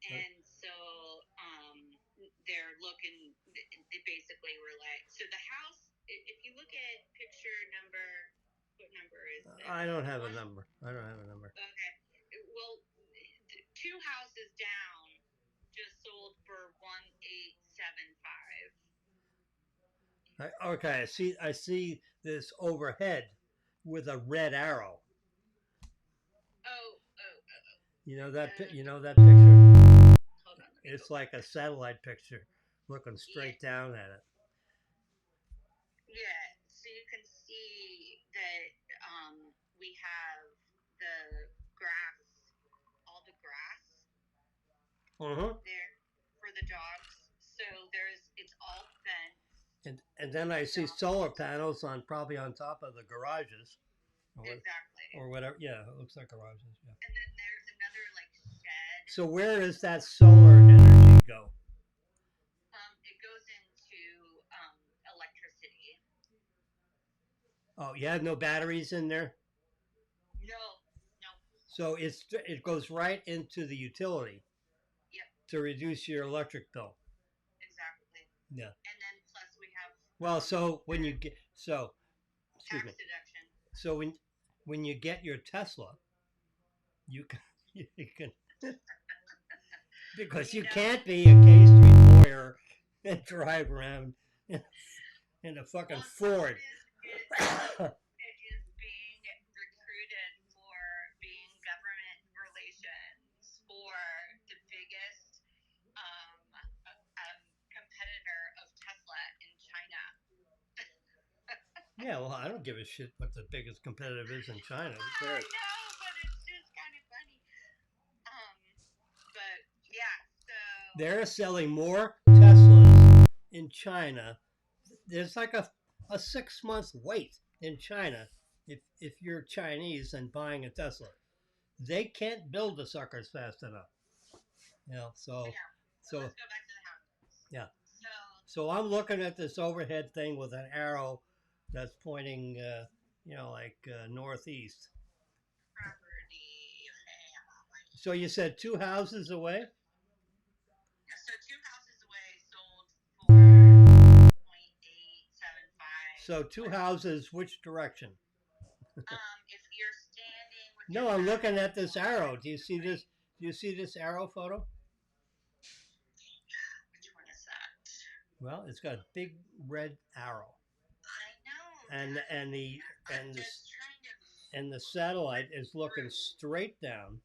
And so they're looking. They basically were like, so the house. If you look at picture number, what number is it? I don't have a number. Okay. Well, 2 houses down just sold for 1,875. Okay, I see this overhead with a red arrow. Oh. You know that picture? Hold on. It's like a satellite picture, looking straight down at it. Yeah, so you can see that we have the grass, all the grass there for the dogs. So it's all fenced. And then I see solar panels probably on top of the garages. Exactly. Or whatever. Yeah, it looks like garages. Yeah. And then there's another shed. So where does that solar energy go? It goes into electricity. Oh, you have no batteries in there? No. So it goes right into the utility. Yep. To reduce your electric bill. Exactly. Yeah. And then plus we have. Well, so when you get tax deduction. So when you get your Tesla, you can because you can't be a K Street lawyer and drive around in a fucking Ford. It is being recruited for being government relations for the biggest competitor of Tesla in China. Yeah, well, I don't give a shit what the biggest competitor is in China. I know, but it's just kind of funny. But yeah, so they're selling more Teslas in China. There's like a 6-month wait in China if you're Chinese and buying a Tesla. They can't build the suckers fast enough. So let's go back to the house. Yeah. So I'm looking at this overhead thing with an arrow that's pointing, northeast. Property. So you said 2 houses away? So 2 houses away sold for 1.875. So 2 houses, which direction? If you're standing with No, I'm looking at this arrow. Do you see this? Do you see this arrow photo? Which one is that? Well, it's got a big red arrow. I know. And and the satellite is looking straight down.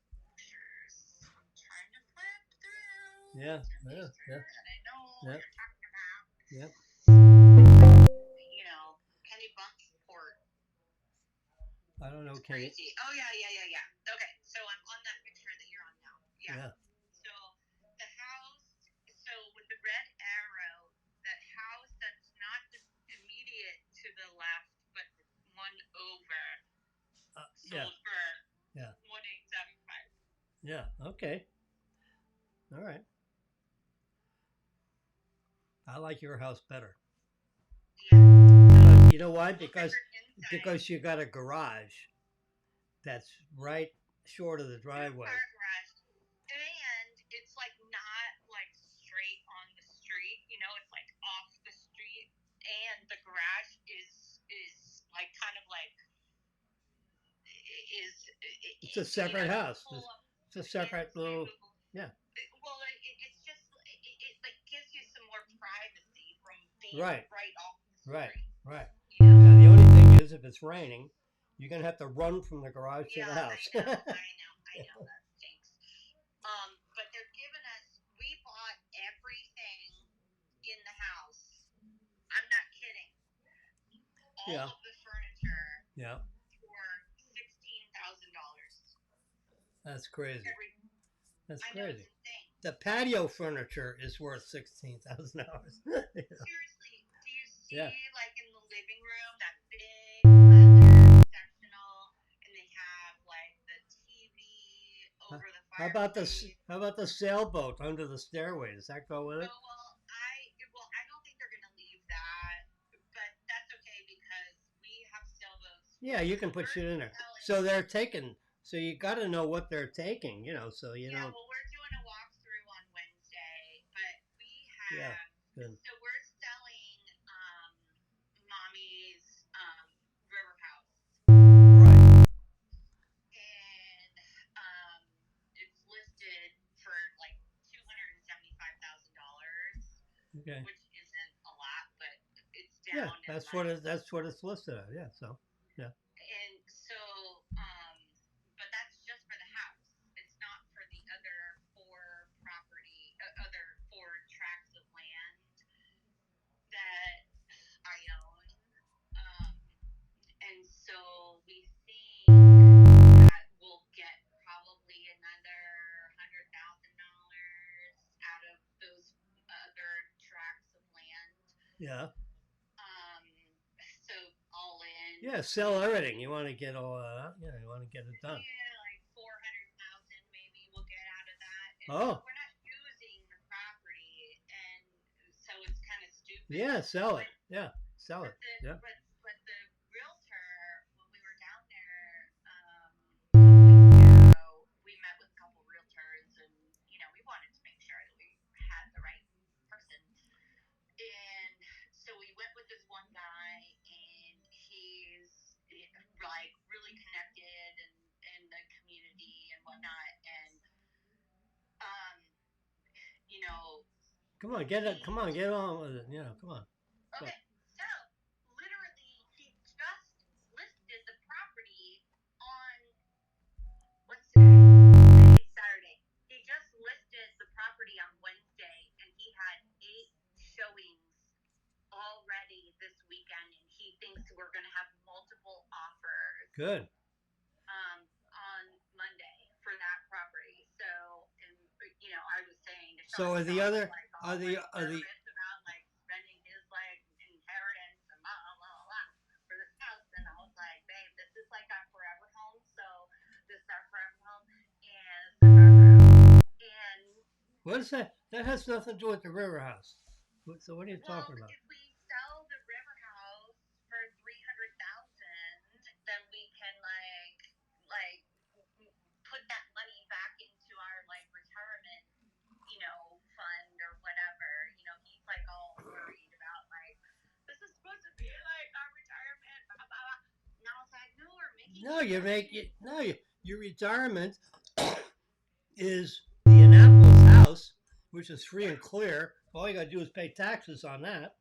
Trying to flip through. Yeah, yeah, yeah. And I know Yeah. what you're talking about. Yep. You know, Kenny Bunksport. I don't know, Kenny. Crazy. Oh yeah. Okay, so I'm on that picture that you're on now. Yeah. So the house. So with the red arrow, that house that's not the immediate to the left, but one over, sold for Yeah. 1,875. Yeah. Okay. All right. I like your house better. Yeah. You know why? Because you got a garage that's right short of the driveway. Car garage. And it's like not like straight on the street, you know, it's like off the street, and the garage is like kind of like It's a separate house. It's a separate little. Yeah. Well, it's just it like gives you some more privacy from being right off the street. Right. You know? Now the only thing is, if it's raining, you're gonna have to run from the garage to the house. I know that stinks. But they're giving us. We bought everything in the house. I'm not kidding. All of the furniture. Yeah. For $16,000. That's crazy. That's I know, crazy. it's insane. The patio furniture is worth $16,000. Seriously, do you see like in the living room that big leather sectional, and they have like the TV over the fireplace? How about the sailboat under the stairway? Does that go with it? I don't think they're gonna leave that, but that's okay because we have sailboats. Yeah, you can put shit in there. So they're taking. So you got to know what they're taking, you know. So you know. Yeah, well, we're doing a walkthrough on Wednesday, but we have. Yeah. Good. So we're selling Mommy's river house. Right. And it's listed for like $275,000. Okay. Which isn't a lot, but it's down. Yeah, that's what it's listed at. Yeah. So. Yeah. And so, but that's just for the house. It's not for the other four tracts of land that I own. And so we think that we'll get probably another $100,000 out of those other tracts of land. Yeah. So all in. Yeah, sell everything. You want to get all that. Yeah, you want to get it done. Yeah, like 400,000 maybe we'll get out of that. And we're not using the property, and so it's kind of stupid. Yeah, sell it. Yeah, sell it. Yeah. But the realtor, when we were down there a couple weeks ago, we met with a couple realtors, and you know we wanted to make sure that we had the right person. And so we went with this one guy, and he's like really connected in the community and whatnot. And you know. Come on, get it. Come on, get on with it. You know, come on. Okay, so literally, he just listed the property on what's today? Saturday. He just listed the property on Wednesday, and he had 8 showings already this weekend, and he thinks we're going to have multiple offers. Good. On Monday for that property. So, and you know, I was saying to Sean, So are the other like, are the about like spending his like inheritance and blah blah blah blah for this house, and I was like, babe, this is like our forever home. So this is our forever home, and what is that? That has nothing to do with the river house. So what are you talking about? If we sell the river house for $300,000, then we can like put that money back into our like retirement, you know, fund or whatever. You know, he's like all worried about like this is supposed to be like our retirement, blah blah blah. And I was like, no, we're making. No, you make it. No, your retirement is the Annapolis house, which is free and clear. All you got to do is pay taxes on that.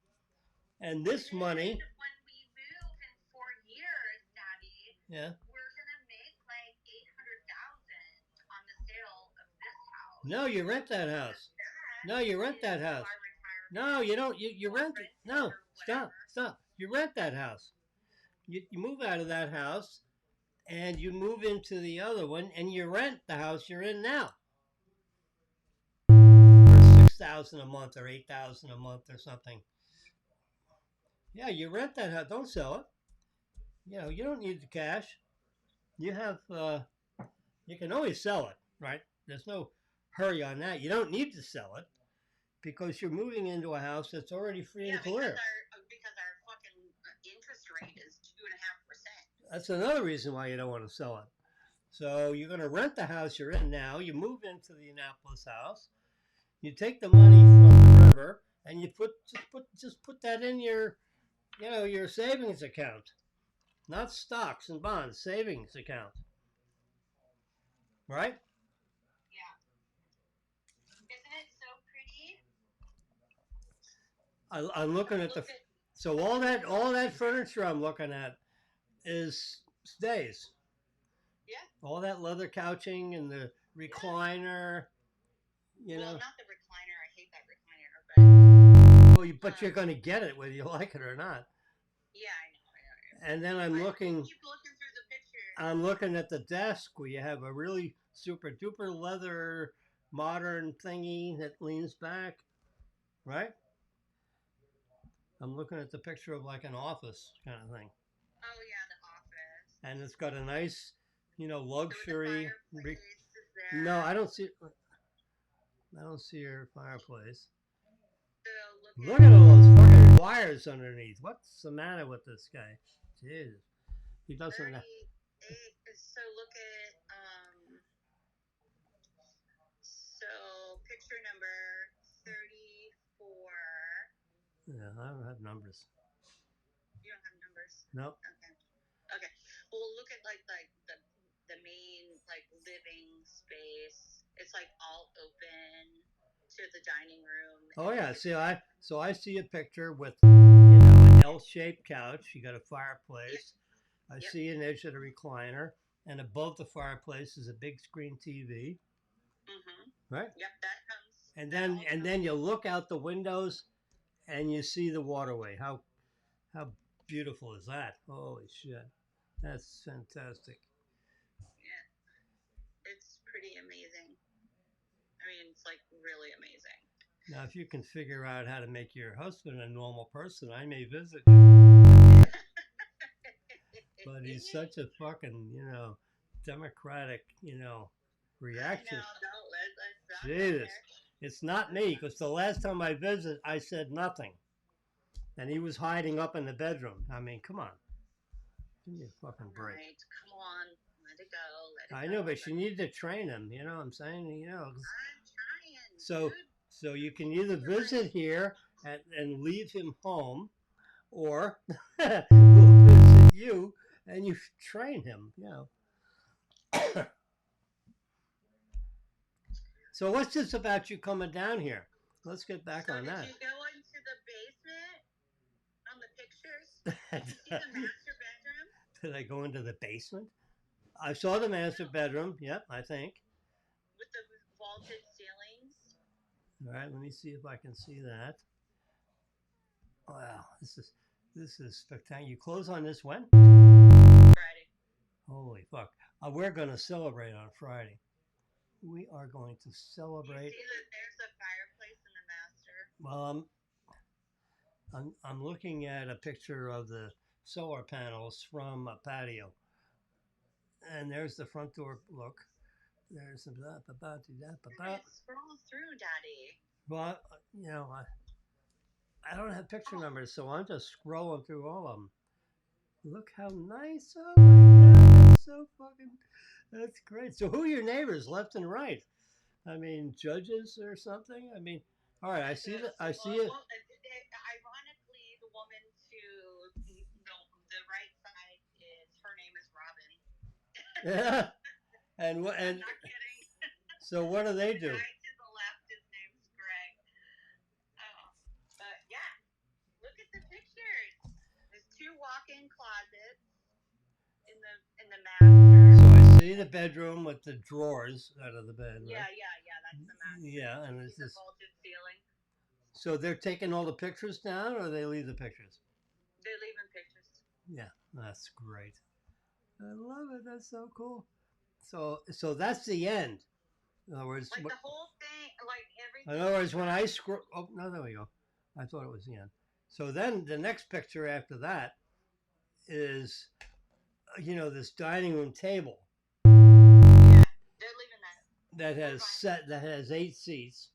And this money. When we move in 4 years, Daddy. Yeah. We're No, you rent that house. No, you rent that house. No, you don't. You rent it. No, stop. You rent that house. You move out of that house and you move into the other one and you rent the house you're in now for 6,000 a month or 8,000 a month or something. Yeah, you rent that house. Don't sell it. You don't need the cash. You have. You can always sell it, right? There's no hurry on that. You don't need to sell it because you're moving into a house that's already free and clear. Because our fucking interest rate is 2.5%. That's another reason why you don't want to sell it. So you're going to rent the house you're in now. You move into the Annapolis house. You take the money from the river and you just put that in your savings account, not stocks and bonds, savings account, right? Yeah. Isn't it so pretty? I'm looking at so all that furniture I'm looking at stays. Yeah. All that leather couching and the recliner, Well, not the recliner. I hate that recliner, but. Well, but you're going to get it whether you like it or not. Yeah, I know. And then I'm looking. Keep looking through the pictures. I'm looking at the desk where you have a really super duper leather modern thingy that leans back, right? I'm looking at the picture of like an office kind of thing. Oh yeah, the office. And it's got a nice, luxury. So the there. No, I don't see your fireplace. So look at all those fucking wires underneath. What's the matter with this guy? Jesus, he doesn't. 38. So look at So picture number 34. Yeah, I don't have numbers. You don't have numbers? Nope. Okay. Well, look at like the main living space. It's all open to the dining room. Oh yeah. I see a picture with an L-shaped couch. You got a fireplace. Yep. I see an edge of the recliner, and above the fireplace is a big screen TV. Mm-hmm. Right. Yep, that comes. And then you look out the windows, and you see the waterway. How beautiful is that? Holy shit, that's fantastic. Yeah, it's pretty amazing. I mean, it's really amazing. Now, if you can figure out how to make your husband a normal person, I may visit you. But he's such a fucking, democratic, reaction. No, Jesus. It's not me, because the last time I visited, I said nothing. And he was hiding up in the bedroom. I mean, come on. Give me a fucking break. Right, come on. Let it go. I know, but you need to train him. You know what I'm saying? I'm trying. So you can either visit here and leave him home, or we'll visit you and you train him, So what's this about you coming down here? Let's get back on that. Did you go into the basement on the pictures? Did you see the master bedroom? Did I go into the basement? I saw the master bedroom. Yep, I think. With the vaulted ceilings. All right, let me see if I can see that. Wow, this is spectacular. You close on this when? Friday. Holy fuck! We're gonna celebrate on Friday. We are going to celebrate. You see that there's a fireplace in the master. Well, I'm looking at a picture of the solar panels from a patio, and there's the front door. Look, there's some Scroll through, Daddy. Well, I don't have picture numbers, so I'm just scrolling through all of them. Look how nice! Oh my god, that's so fucking. That's great. So who are your neighbors, left and right? I mean, judges or something? I mean, all right. I see it. Ironically, the woman to the right side her name is Robin. Yeah. And what? I'm not kidding. So what do they do? The guy to the left, his name's Greg. But yeah, look at the pictures. There's 2 walk-in closets in the master. So I see the bedroom with the drawers out of the bed, right? Yeah, that's the master. Yeah, and it's The this. vaulted ceiling. So they're taking all the pictures down, or they leave the pictures? They're leaving pictures. Yeah, that's great. I love it. That's so cool. So that's the end. In other words, Like the whole thing, like everything. in other words, when I scroll, oh no, there we go. I thought it was the end. So then the next picture after that is, this dining room table Yeah, they're leaving that. that has 8 seats,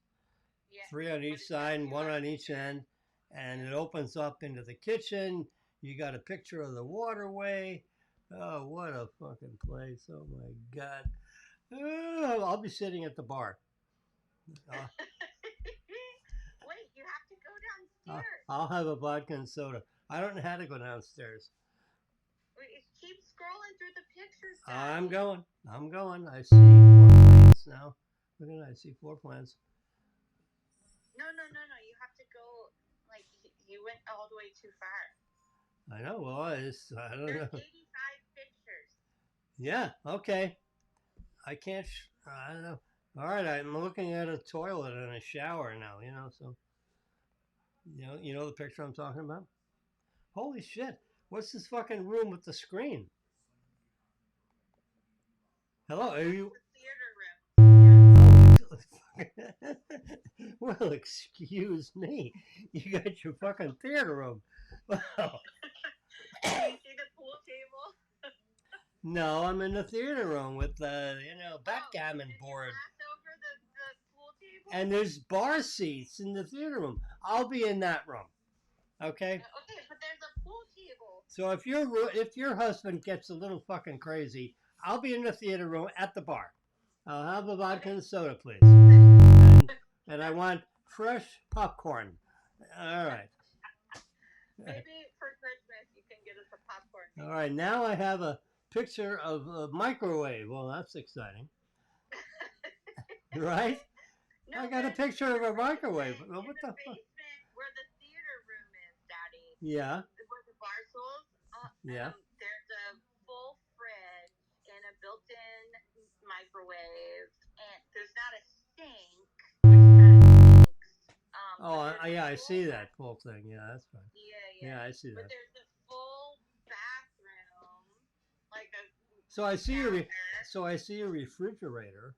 Yeah. 3 on each side, 1 on each end, and it opens up into the kitchen. You got a picture of the waterway. Oh, what a fucking place! Oh my god. I'll be sitting at the bar. Wait, you have to go downstairs. I'll have a vodka and soda. I don't know how to go downstairs. Keep scrolling through the pictures. I'm going. I see 4 plants now. Look at that. I see 4 plants. No. You have to go. Like you went all the way too far. I know. Well, I don't There's know. 85 pictures. Yeah. Okay. I can't. I don't know. All right. I'm looking at a toilet and a shower now. So. You know the picture I'm talking about? Holy shit! What's this fucking room with the screen? Hello, are you? The theater room. Well, excuse me. You got your fucking theater room. Wow. Do you see the pool table? No, I'm in the theater room with the backgammon board. Over the pool table? And there's bar seats in the theater room. I'll be in that room. Okay. Okay, but there's a pool table. So if your husband gets a little fucking crazy, I'll be in the theater room at the bar. I'll have a vodka and soda, please. And I want fresh popcorn. All right. Maybe for Christmas you can get us a popcorn. All right. Now I have a picture of a microwave. Well, that's exciting. Right? No, I got a picture of a microwave. What the fuck? Where the theater room is, Daddy. Yeah. Where the bar stools. Yeah. There's a full fridge and a built-in microwave, and there's not a sink, which kind of stinks. Yeah, I see that whole thing. Yeah, that's fine. Yeah, I see that. But there's a full bathroom, like a. So I see a refrigerator.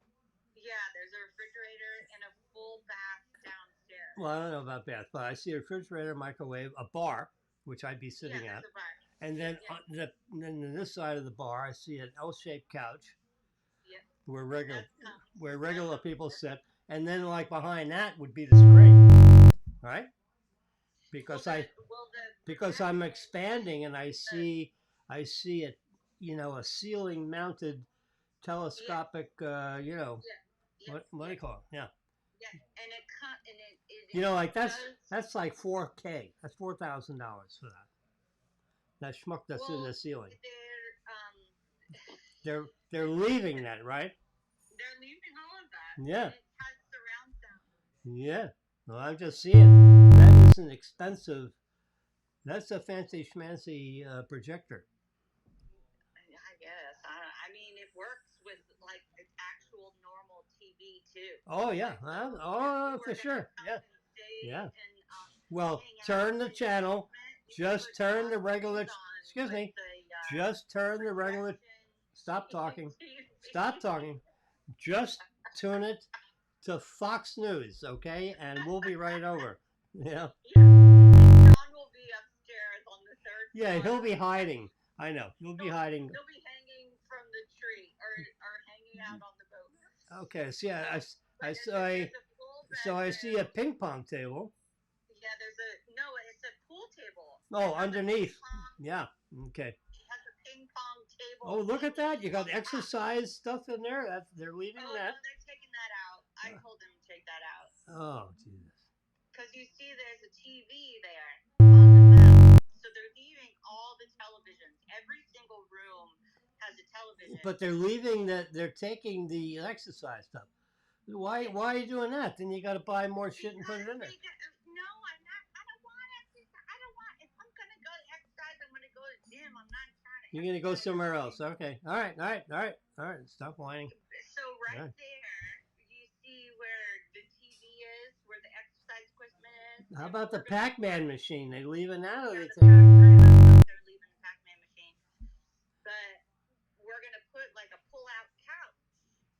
Yeah, there's a refrigerator and a full bath downstairs. Well, I don't know about bath, but I see a refrigerator, microwave, a bar, which I'd be sitting at. A bar. And then on this side of the bar, I see an L-shaped couch. Yep. Where regular people sit, and then like behind that would be the screen, right? Because I'm expanding and I see a a ceiling mounted telescopic what do you call it? Yeah. Yeah, and it like that's like $4,000. That's $4,000 for that. That schmuck that's in the ceiling. They're leaving that, right? They're leaving all of that. Yeah. And it has surround sound. Yeah. Well, I'm just seeing that is an expensive. That's a fancy schmancy projector. I guess. I mean, it works with like actual normal TV too. Oh yeah. For sure. Yeah. Yeah. Well, turn the channel. Just turn the regular. Excuse me. Just turn the regular. Stop talking. Stop talking. Just tune it to Fox News, okay? And we'll be right over. Yeah. John will be upstairs on the 3rd floor. Yeah, he'll be hiding. I know. He'll be hiding. He'll be hanging from the tree or hanging out on the boat. Okay. So yeah, I see a ping pong table. Yeah, it's a pool table. Oh, underneath. Yeah. Okay. It has a ping pong table. Oh, look at that! You got exercise stuff in there. They're leaving that. No, they're taking that out. I told them to take that out. Oh, Jesus. Because you see, there's a TV there on the back. So they're leaving all the televisions. Every single room has a television. But they're leaving that. They're taking the exercise stuff. Why are you doing that? Then you got to buy more shit and put it in there. No, I'm not. I don't want exercise. I don't want. If I'm gonna go exercise, I'm gonna go to the gym. I'm not trying to You're gonna go somewhere else. Okay. All right. Stop whining. So right All right. there, you see where the TV is, where the exercise equipment is. How And about the we're gonna Pac-Man machine? They leaving now? yeah, They the take... Pac. I don't know if they're leaving the Pac-Man machine, but we're gonna put like a pull-out couch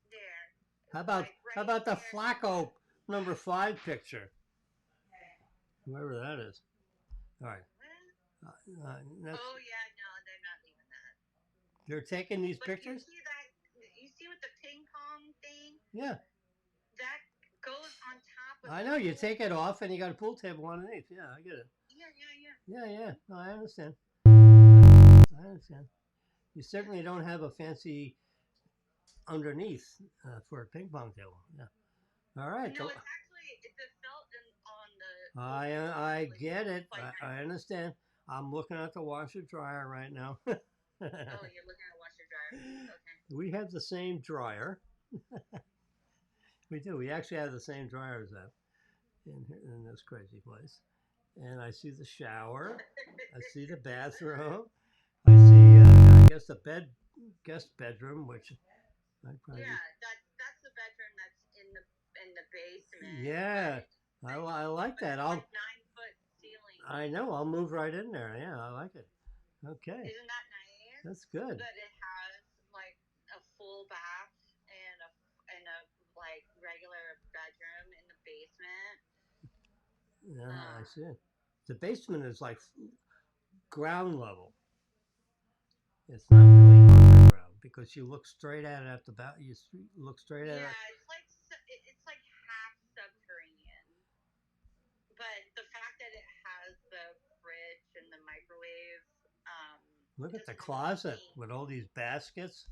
there, How about like right the there. Flacco #5 picture? Whoever that is. All right. Oh yeah, no, they're not leaving that. They're taking these But pictures? you see that? You see with the ping pong thing? Yeah. That goes on top of. I know. You take it off and you got a pool table underneath. Yeah, I get it. Yeah. No, I understand. I understand. You certainly don't have a fancy underneath for a ping pong table. Yeah. All right. No, it's a felt on the. I get it. Quite I nice. understand. I'm looking at the washer dryer right now. Oh, you're looking at a washer dryer. Okay. We have the same dryer. We do. We actually have the same dryer as that in this crazy place. And I see the shower. I see the bathroom. I see, I guess, the guest bedroom, which I probably... Yeah, that's the bedroom that's in the basement. Yeah, I like that. It's like 9-foot ceiling. I know. I'll move right in there. Yeah, I like it. Okay, Isn't that nice? that's good. But it has like a full bath and a like regular bedroom in the basement. Yeah, I see it. The basement is like ground level. It's not really underground because you look straight at it at the back. You look straight at it. Yeah, it's like half subterranean. But the fact that it has the fridge and the microwave. Look at the closet with all these baskets.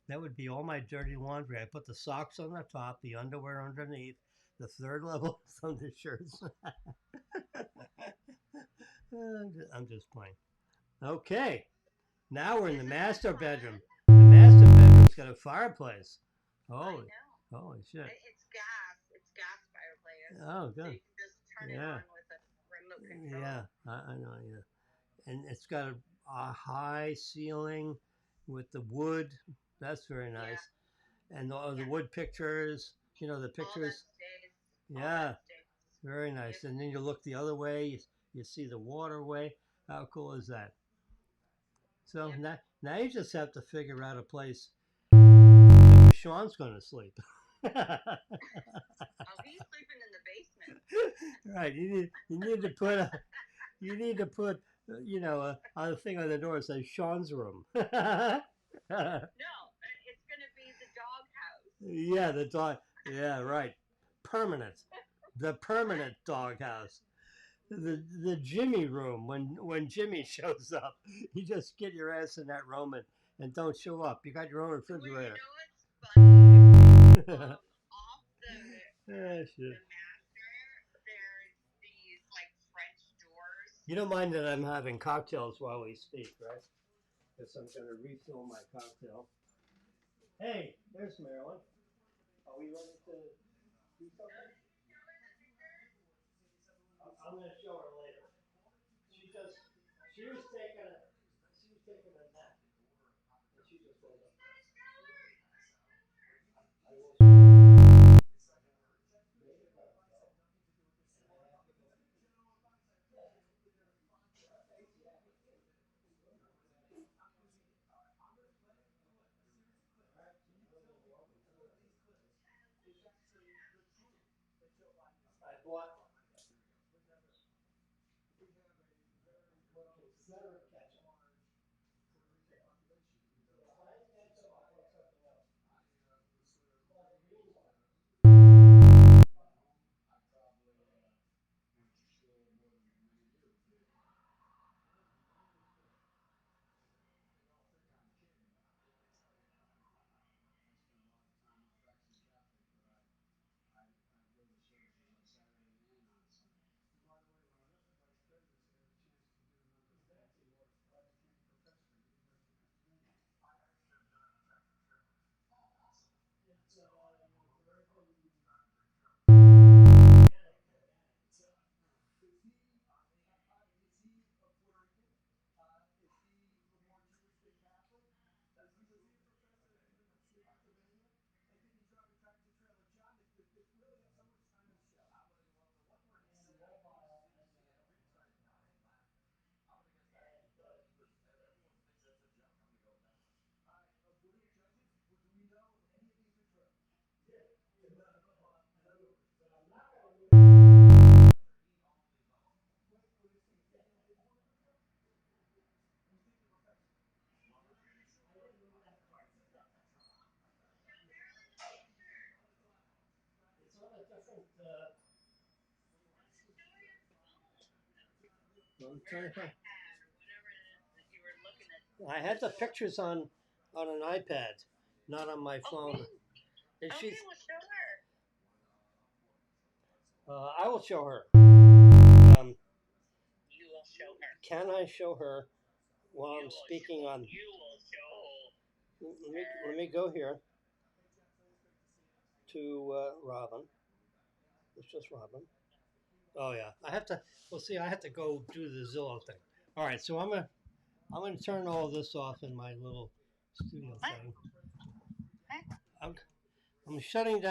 That would be all my dirty laundry. I put the socks on the top, the underwear underneath, the third level undershirts. I'm just playing. Okay, now we're in the master bedroom. The master bedroom's got a fireplace. Holy shit! It's gas. It's gas fireplace. Oh, good. So you can just turn it on with a remote control. Yeah, I know. Yeah, and it's got a high ceiling with the wood. That's very nice. Yeah. And the wood pictures. You know, the pictures. Yeah, very nice. And then you look the other way. You see the waterway. How cool is that? So now you just have to figure out a place where Sean's going to sleep. Oh, he's sleeping in the basement. Right. You need to put you know a thing on the door that says Sean's room. No, it's going to be the doghouse. Yeah, the dog. Yeah, right. Permanent. The permanent doghouse. The Jimmy room. When Jimmy shows up, you just get your ass in that room and don't show up. You got your own refrigerator. Well, you know what's funny? Off the master, there's these like French doors. You don't mind that I'm having cocktails while we speak, right? Because I'm going to refill my cocktail. Hey, there's Marilyn. Are we ready to do something? I'm going to show her later. She was taking a nap, and she just woke up. I will show her. Make it better, though. I bought Confederate ketchup. I'm trying to find. I had the pictures on an iPad, not on my phone. And Okay, she's, well, show her. I will show her. You will show her. Can I show her while I'm speaking on? You will show. Let me go here to Robin. It's just Robin. Oh yeah, I have to. Well, see, I have to go do the Zillow thing. All right, so I'm gonna turn all this off in my little studio thing. I'm shutting down.